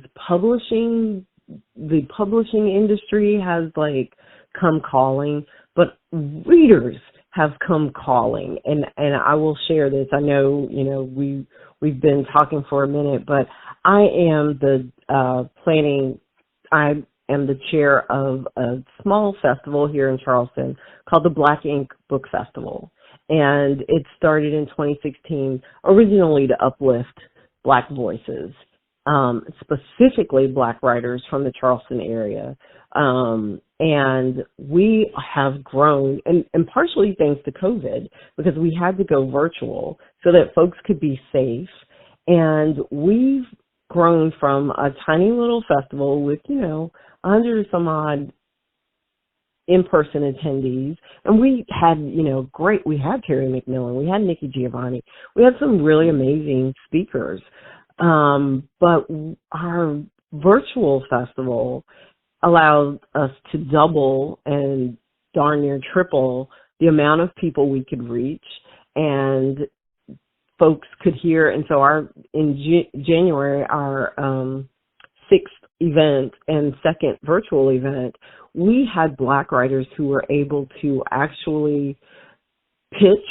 the publishing industry has come calling, but readers have come calling, and I will share this. I know we've been talking for a minute, but I am the chair of a small festival here in Charleston called the Black Ink Book Festival. And it started in 2016, originally to uplift Black voices, specifically Black writers from the Charleston area. And we have grown, and partially thanks to COVID, because we had to go virtual so that folks could be safe. And we've grown from a tiny little festival with, 100 some odd in-person attendees. And we had, we had Terry McMillan, we had Nikki Giovanni, we had some really amazing speakers. But our virtual festival allowed us to double and darn near triple the amount of people we could reach, and folks could hear. And so in January, our sixth event and second virtual event, we had Black writers who were able to actually pitch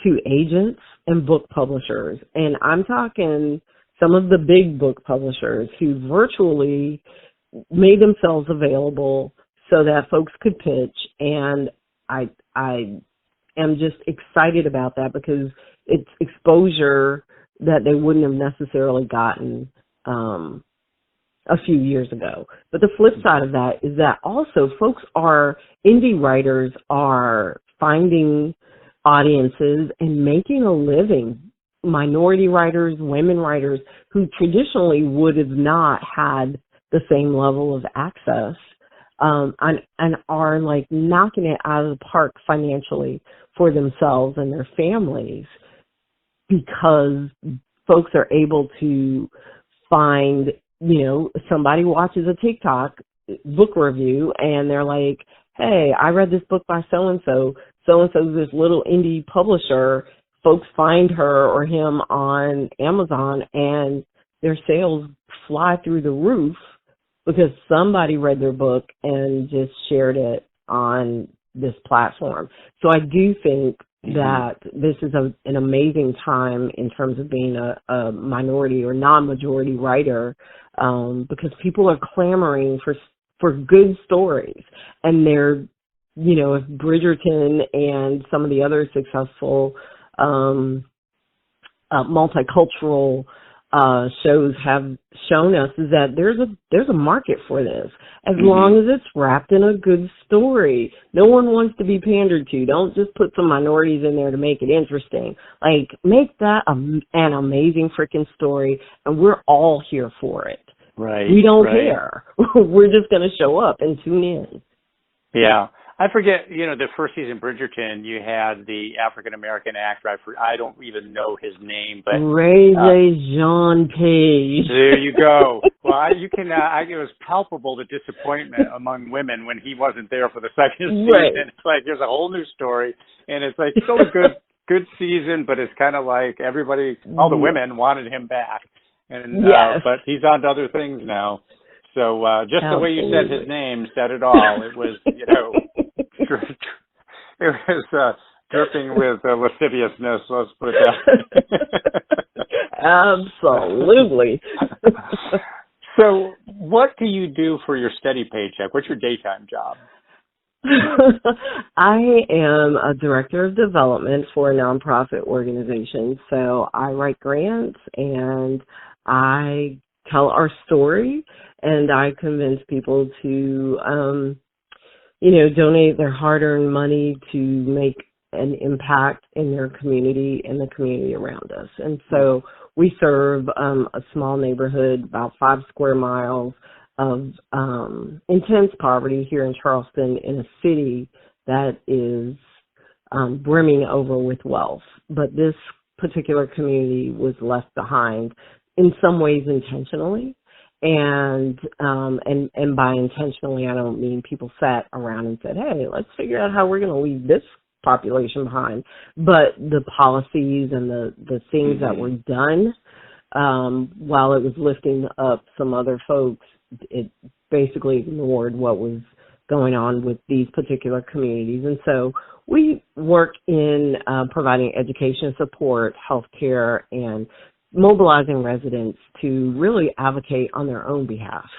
to agents and book publishers. And I'm talking some of the big book publishers who virtually made themselves available so that folks could pitch. And I am just excited about that because it's exposure that they wouldn't have necessarily gotten a few years ago. But the flip side of that is that also indie writers are finding audiences and making a living. Minority writers, women writers who traditionally would have not had the same level of access, and are knocking it out of the park financially for themselves and their families, because folks are able to find, somebody watches a TikTok book review and they're like, hey, I read this book by so-and-so. So-and-so's this little indie publisher. Folks find her or him on Amazon and their sales fly through the roof because somebody read their book and just shared it on this platform. So I do think that this is an amazing time in terms of being a minority or non-majority writer, because people are clamoring for good stories. And they're, if Bridgerton and some of the other successful multicultural shows have shown us is that there's a market for this, as long as it's wrapped in a good story. No one wants to be pandered to. Don't just put some minorities in there to make it interesting. Like, make that an amazing freaking story, and we're all here for it. Right. We don't care. We're just going to show up and tune in. Yeah. I forget, the first season Bridgerton, you had the African-American actor. I don't even know his name, but Ray Jean Page. There you go. Well, it was palpable the disappointment among women when he wasn't there for the second season. Right. It's like, there's a whole new story, and it's like still a good season, but it's kind of like all the women wanted him back, and but he's on to other things now. So just the way you said his name said it all. It was, it was dripping with lasciviousness. Let's put it that way. Absolutely. So what do you do for your steady paycheck? What's your daytime job? I am a director of development for a nonprofit organization. So I write grants and I tell our story, and I convince people to, donate their hard-earned money to make an impact in their community and the community around us. And so we serve a small neighborhood, about 5 square miles of intense poverty here in Charleston, in a city that is brimming over with wealth. But this particular community was left behind in some ways intentionally. And by intentionally, I don't mean people sat around and said, hey, let's figure out how we're going to leave this population behind. But the policies and the things that were done, while it was lifting up some other folks, it basically ignored what was going on with these particular communities. And so we work in providing education support, healthcare, and mobilizing residents to really advocate on their own behalf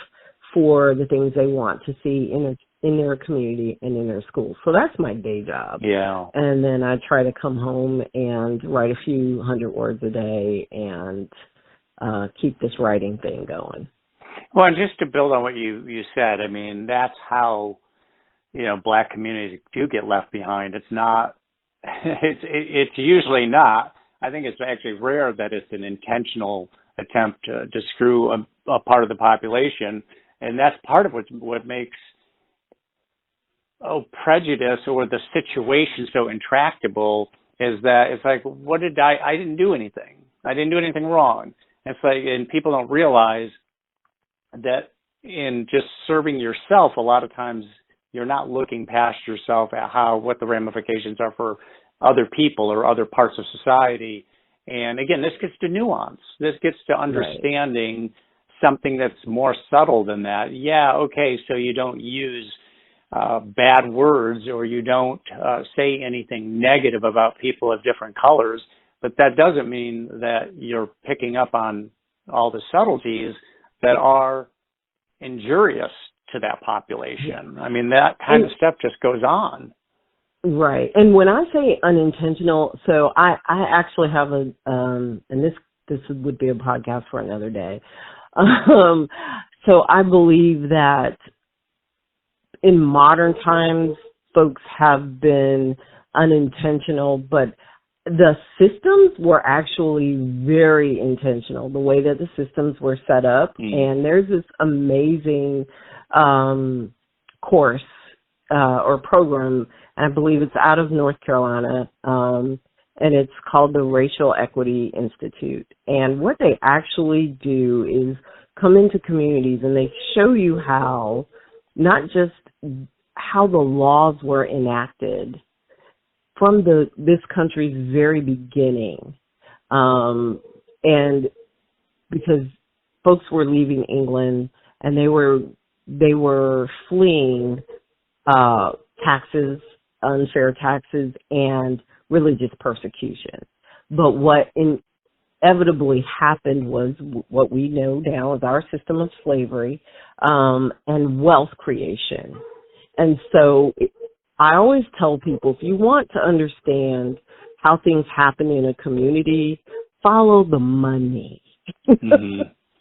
for the things they want to see in their community and in their schools. So that's my day job. Yeah. And then I try to come home and write a few hundred words a day and keep this writing thing going. Well, and just to build on what you said, I mean, that's how, Black communities do get left behind. It's not, it's usually not. I think it's actually rare that it's an intentional attempt to screw a part of the population. And that's part of what makes prejudice or the situation so intractable, is that it's like, I didn't do anything. I didn't do anything wrong. It's like, and people don't realize that in just serving yourself, a lot of times you're not looking past yourself at what the ramifications are for other people or other parts of society. And again, this gets to nuance. This gets to understanding something that's more subtle than that. Yeah, okay, so you don't use bad words, or you don't say anything negative about people of different colors, but that doesn't mean that you're picking up on all the subtleties that are injurious to that population. I mean, that kind of stuff just goes on. Right. And when I say unintentional, so I actually have and this would be a podcast for another day. So I believe that in modern times, folks have been unintentional, but the systems were actually very intentional, the way that the systems were set up. And there's this amazing course or program, I believe it's out of North Carolina, and it's called the Racial Equity Institute. And what they actually do is come into communities and they show you how, not just how the laws were enacted from this country's very beginning, and because folks were leaving England and they were fleeing taxes, unfair taxes, and religious persecution. But what inevitably happened was what we know now as our system of slavery and wealth creation. And so I always tell people, if you want to understand how things happen in a community, follow the money.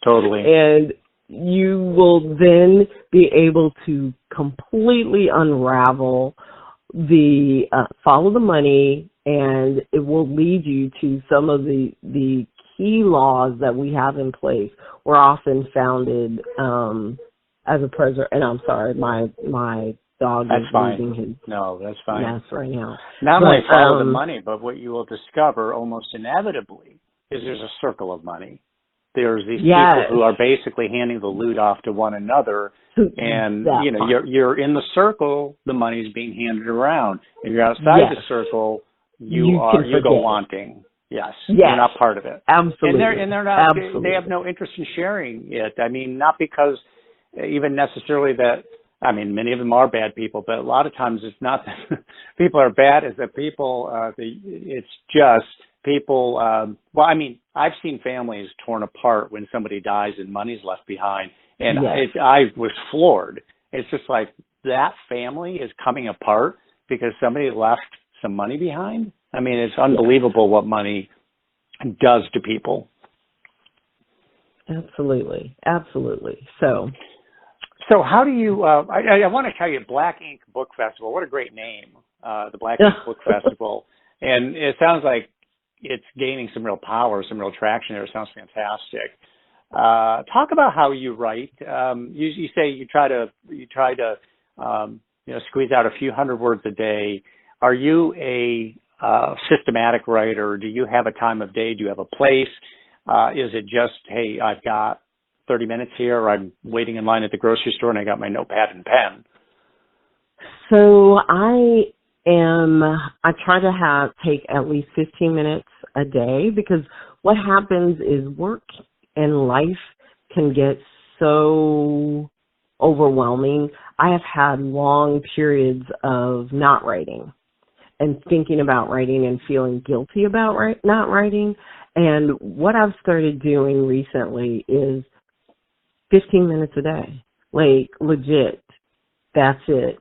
Totally. And you will then be able to completely unravel the follow the money, and it will lead you to some of the key laws that we have in place. Were often founded as a preserve. And I'm sorry, my dog that's is fine. losing his no, that's fine. mess right now. Not only follow the money, but what you will discover almost inevitably is there's a circle of money. There's these people who are basically handing the loot off to one another, and you're in the circle. The money's being handed around. If you're outside the circle, you go wanting. Yes, you're not part of it. Absolutely, and they're not. Absolutely. They have no interest in sharing it. I mean, not because even necessarily that. I mean, many of them are bad people, but a lot of times it's not that people are bad. It's that people. It's just people. Well, I mean, I've seen families torn apart when somebody dies and money's left behind, and I was floored. It's just like that family is coming apart because somebody left some money behind. I mean, it's unbelievable what money does to people. Absolutely. So how do you, I want to tell you, Black Ink Book Festival, what a great name, the Black Ink Book Festival. And it sounds like it's gaining some real power, some real traction there. It sounds fantastic. Talk about how you write. You say you try to squeeze out a few hundred words a day. Are you a systematic writer? Do you have a time of day? Do you have a place? Is it just, hey, I've got 30 minutes here, or I'm waiting in line at the grocery store and I got my notepad and pen? So I try to take at least 15 minutes a day, because what happens is work and life can get so overwhelming. I have had long periods of not writing and thinking about writing and feeling guilty about not writing. And what I've started doing recently is 15 minutes a day, like legit. That's it.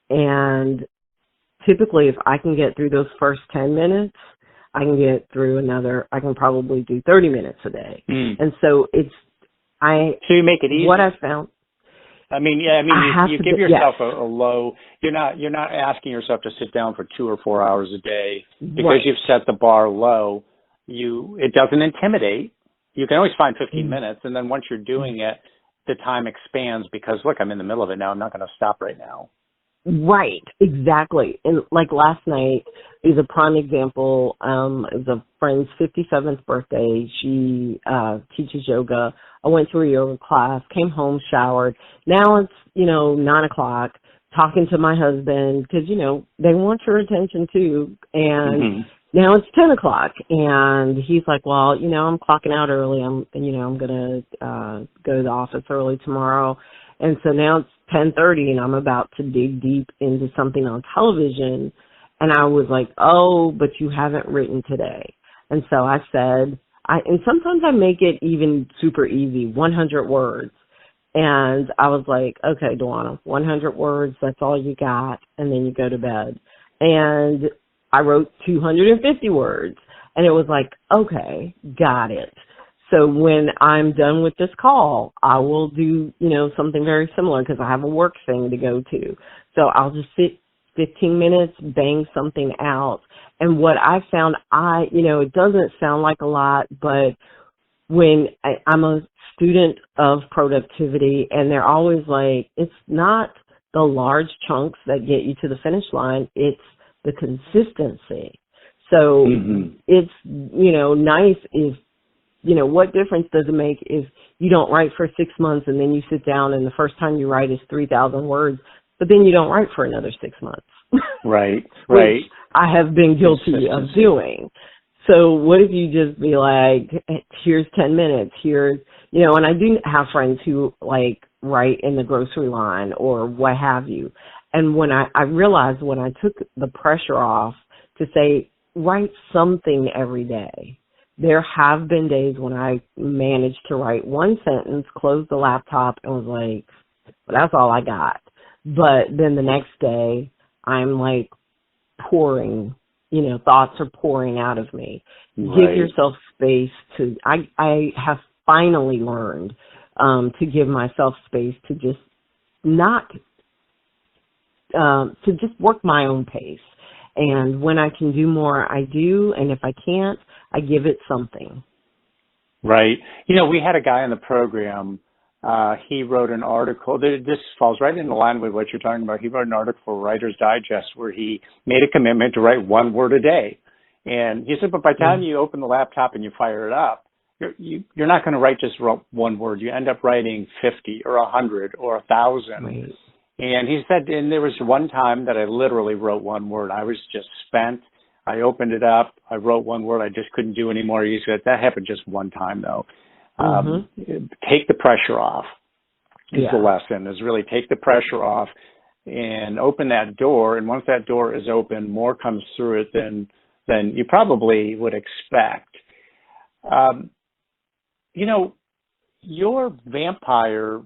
And typically, if I can get through those first 10 minutes, I can probably do 30 minutes a day. And so so you make it easy. What I found. You give yourself a low. You're not asking yourself to sit down for 2 or 4 hours a day because you've set the bar low. It doesn't intimidate. You can always find 15 minutes, and then once you're doing it, the time expands because, look, I'm in the middle of it now. I'm not going to stop right now. Right, exactly. And like last night is a prime example. It was a friend's 57th birthday. She teaches yoga. I went to her yoga class, came home, showered. Now it's, 9 o'clock, talking to my husband because, they want your attention too. And now it's 10 o'clock, and he's like, well, I'm clocking out early. I'm going to go to the office early tomorrow. And so now it's 10:30, and I'm about to dig deep into something on television. And I was like, oh, but you haven't written today. And so I said, and sometimes I make it even super easy, 100 words. And I was like, okay, Duana, 100 words, that's all you got, and then you go to bed. And I wrote 250 words, and it was like, okay, got it. So when I'm done with this call, I will do, something very similar because I have a work thing to go to. So I'll just sit 15 minutes, bang something out. And what I found, it doesn't sound like a lot, but when I'm a student of productivity, and they're always like, it's not the large chunks that get you to the finish line, it's the consistency. So it's, nice if, what difference does it make if you don't write for 6 months and then you sit down and the first time you write is 3,000 words, but then you don't write for another 6 months. Right. Which I have been guilty of doing. So what if you just be like, here's 10 minutes, and I do have friends who write in the grocery line or what have you. And when I realized when I took the pressure off to say, write something every day. There have been days when I managed to write one sentence, close the laptop, and was like, well, that's all I got. But then the next day, I'm pouring, thoughts are pouring out of me. Right. Give yourself space to, I have finally learned to give myself space to just not, to just work my own pace. And when I can do more, I do. And if I can't, I give it something. Right. We had a guy in the program. He wrote an article. This falls right in line with what you're talking about. He wrote an article for Writer's Digest where he made a commitment to write 1 word a day. And he said, but by the time you open the laptop and you fire it up, you're not going to write just 1 word. You end up writing 50 or 100 or 1,000. Right. And he said, and there was one time that I literally wrote 1 word. I was just spent. I opened it up. I wrote 1 word. I just couldn't do any more. He said, that happened just one time, though. Take the pressure off is the lesson, is really take the pressure off and open that door. And once that door is open, more comes through it than you probably would expect. Your vampire,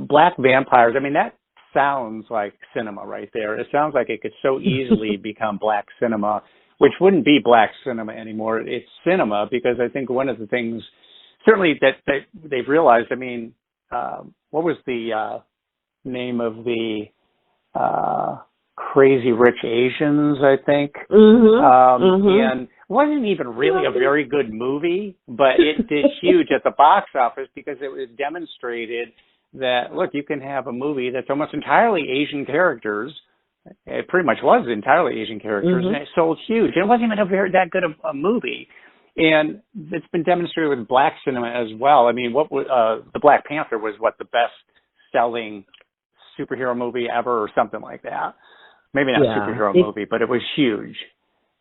black vampires, I mean, that sounds like cinema right there. It sounds like it could so easily become black cinema, which wouldn't be black cinema anymore. It's cinema, because I think one of the things certainly that they've realized, I mean, what was the name of the Crazy Rich Asians, I think? And it wasn't even really a very good movie, but it did huge at the box office because it was demonstrated that, look, you can have a movie that's almost entirely Asian characters. It pretty much was entirely Asian characters, and it sold huge. It wasn't even that good of a movie. And it's been demonstrated with black cinema as well. I mean, the Black Panther was the best-selling superhero movie ever, or something like that. Maybe not superhero movie, but it was huge.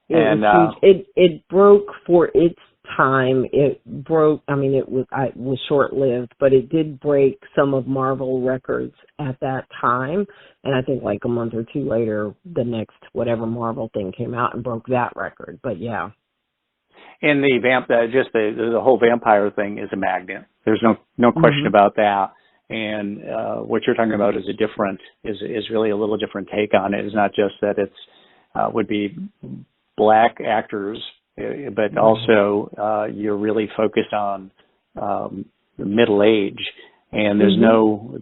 It was huge. It broke for its time. It broke. I mean, it was short-lived, but it did break some of Marvel records at that time. And I think like a month or two later, the next whatever Marvel thing came out and broke that record. But yeah. And the whole vampire thing is a magnet. There's no question about that. And what you're talking about is really a little different take on it. It's not just that it's would be black actors, but also you're really focused on middle age, and there's no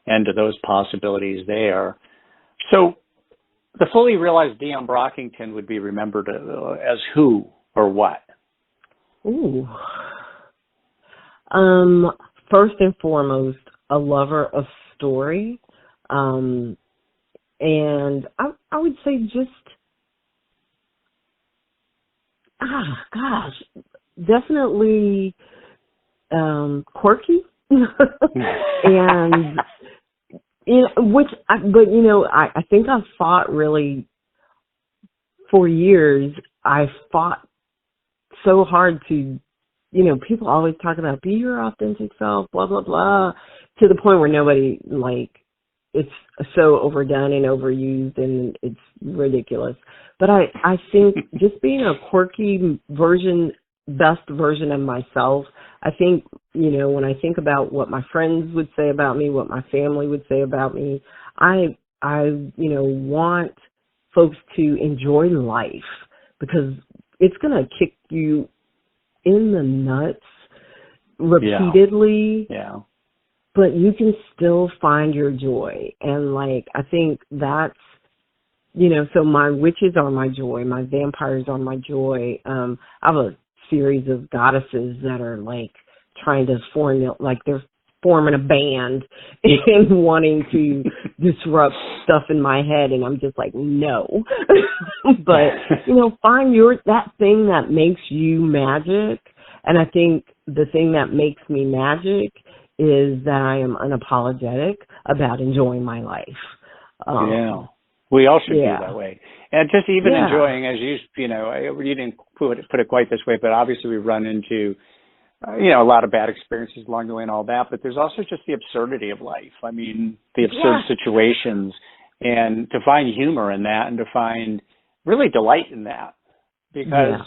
end to those possibilities there. So the fully realized DM Brockington would be remembered as who or what? Ooh. First and foremost, a lover of story. And I would say just, definitely quirky. And, I think I've fought really, for years, I fought so hard to, people always talk about be your authentic self, blah, blah, blah, to the point where nobody, it's so overdone and overused and it's ridiculous. But I think just being a quirky best version of myself, I think, when I think about what my friends would say about me, what my family would say about me, I want folks to enjoy life, because it's going to kick you in the nuts repeatedly, but you can still find your joy. And I think that's, so my witches are my joy, my vampires are my joy. I have a series of goddesses that are trying to they're forming a band and wanting to disrupt stuff in my head, and I'm just no. But find that thing that makes you magic. And I think the thing that makes me magic is that I am unapologetic about enjoying my life. We all should be that way. And just even enjoying, as you didn't put it quite this way, but obviously we run into a lot of bad experiences along the way and all that, but there's also just the absurdity of life. I mean, the absurd situations, and to find humor in that, and to find really delight in that, because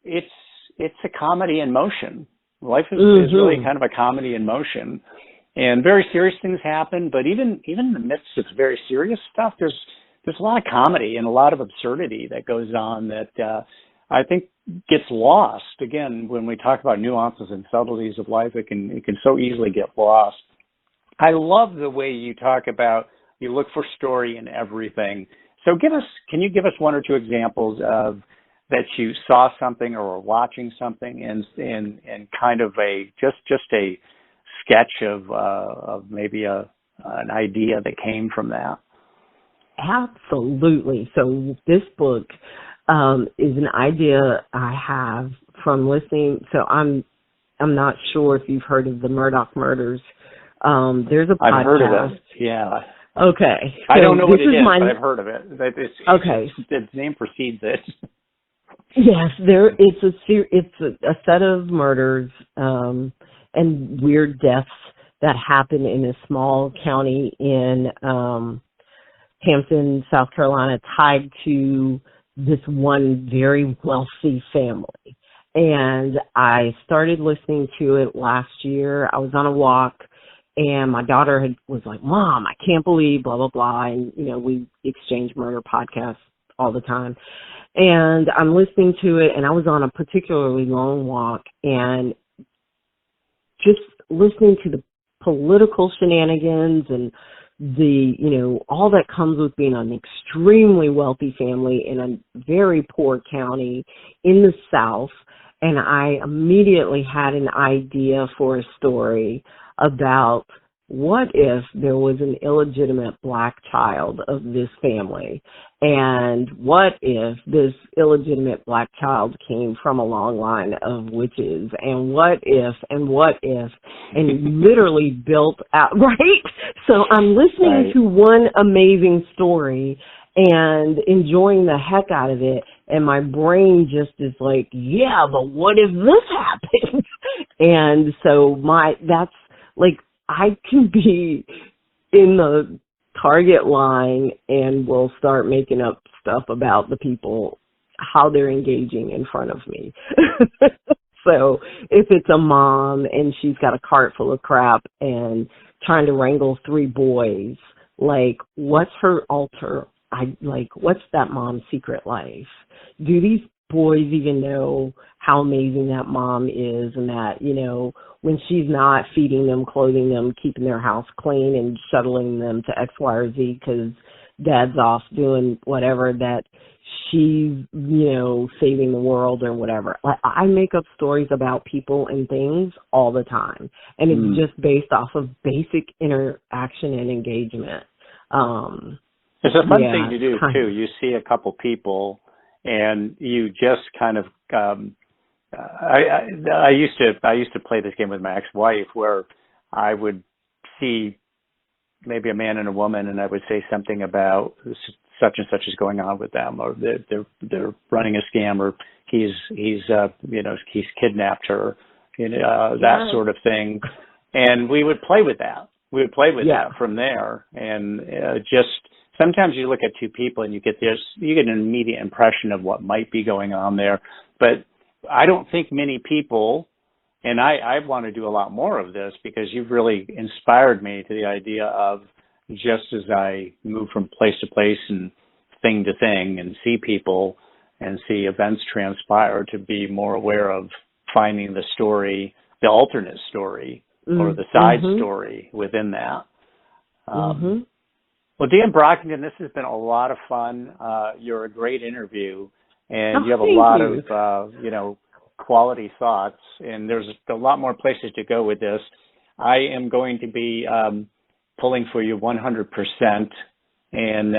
it's a comedy in motion. Life is really kind of a comedy in motion, and very serious things happen, but even in the midst of very serious stuff, there's a lot of comedy and a lot of absurdity that goes on that I think gets lost. Again, when we talk about nuances and subtleties of life, it can so easily get lost. I love the way you talk about you look for story in everything. So can you give us one or two examples of that you saw something or were watching something and kind of just a sketch of maybe an idea that came from that? Absolutely. So this book is an idea I have from listening. So I'm not sure if you've heard of the Murdoch Murders. There's a podcast. I've heard of it. Yeah. Okay. So I don't know what it is, but I've heard of it. Okay. Its name precedes it. Yes, it's a set of murders and weird deaths that happen in a small county in Hampton, South Carolina, tied to this one very wealthy family. And I started listening to it last year. I was on a walk, and my daughter was like, "Mom, I can't believe blah, blah, blah." And, we exchange murder podcasts all the time. And I'm listening to it, and I was on a particularly long walk, and just listening to the political shenanigans and all that comes with being an extremely wealthy family in a very poor county in the South. And I immediately had an idea for a story about what if there was an illegitimate black child of this family, and what if this illegitimate black child came from a long line of witches, and what if, and literally built out, right? So I'm listening to one amazing story and enjoying the heck out of it, and my brain just is like, yeah, but what if this happened? And so that's like, I can be in the target line and will start making up stuff about the people, how they're engaging in front of me. So if it's a mom and she's got a cart full of crap and trying to wrangle 3 boys, like, what's her what's that mom's secret life? Do these boys even know how amazing that mom is, and that, when she's not feeding them, clothing them, keeping their house clean, and shuttling them to X, Y, or Z because dad's off doing whatever, that she's, saving the world or whatever. Like, I make up stories about people and things all the time, and it's just based off of basic interaction and engagement. It's a fun thing to do, too. You see a couple people, and you just kind of I used to play this game with my ex-wife, where I would see maybe a man and a woman, and I would say something about such and such is going on with them, or they're running a scam, or he's kidnapped her, that sort of thing, and we would play with that. We would play with that from there, and just. Sometimes you look at 2 people and you get an immediate impression of what might be going on there. But I don't think many people, and I want to do a lot more of this, because you've really inspired me to the idea of, just as I move from place to place and thing to thing and see people and see events transpire, to be more aware of finding the story, the alternate story, or the side story within that. Well, DM Brockington, this has been a lot of fun. You're a great interview, and you have a lot of, quality thoughts, and there's a lot more places to go with this. I am going to be pulling for you 100%, and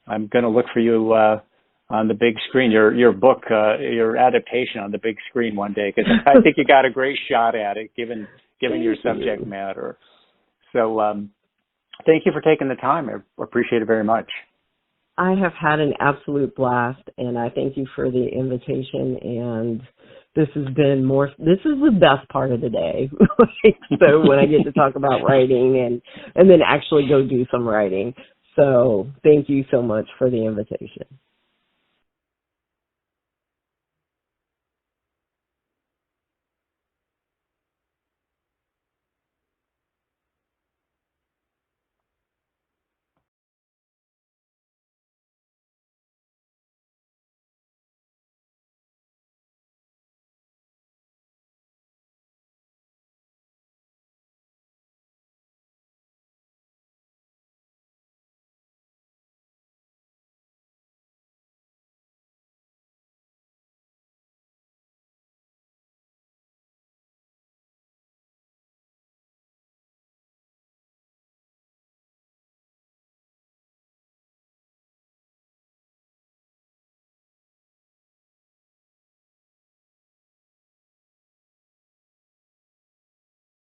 I'm going to look for you on the big screen, your book, your adaptation on the big screen one day, because I think you got a great shot at it, given your subject matter. So, thank you for taking the time. I appreciate it very much. I have had an absolute blast, and I thank you for the invitation. And this is the best part of the day. So when I get to talk about writing and then actually go do some writing. So thank you so much for the invitation.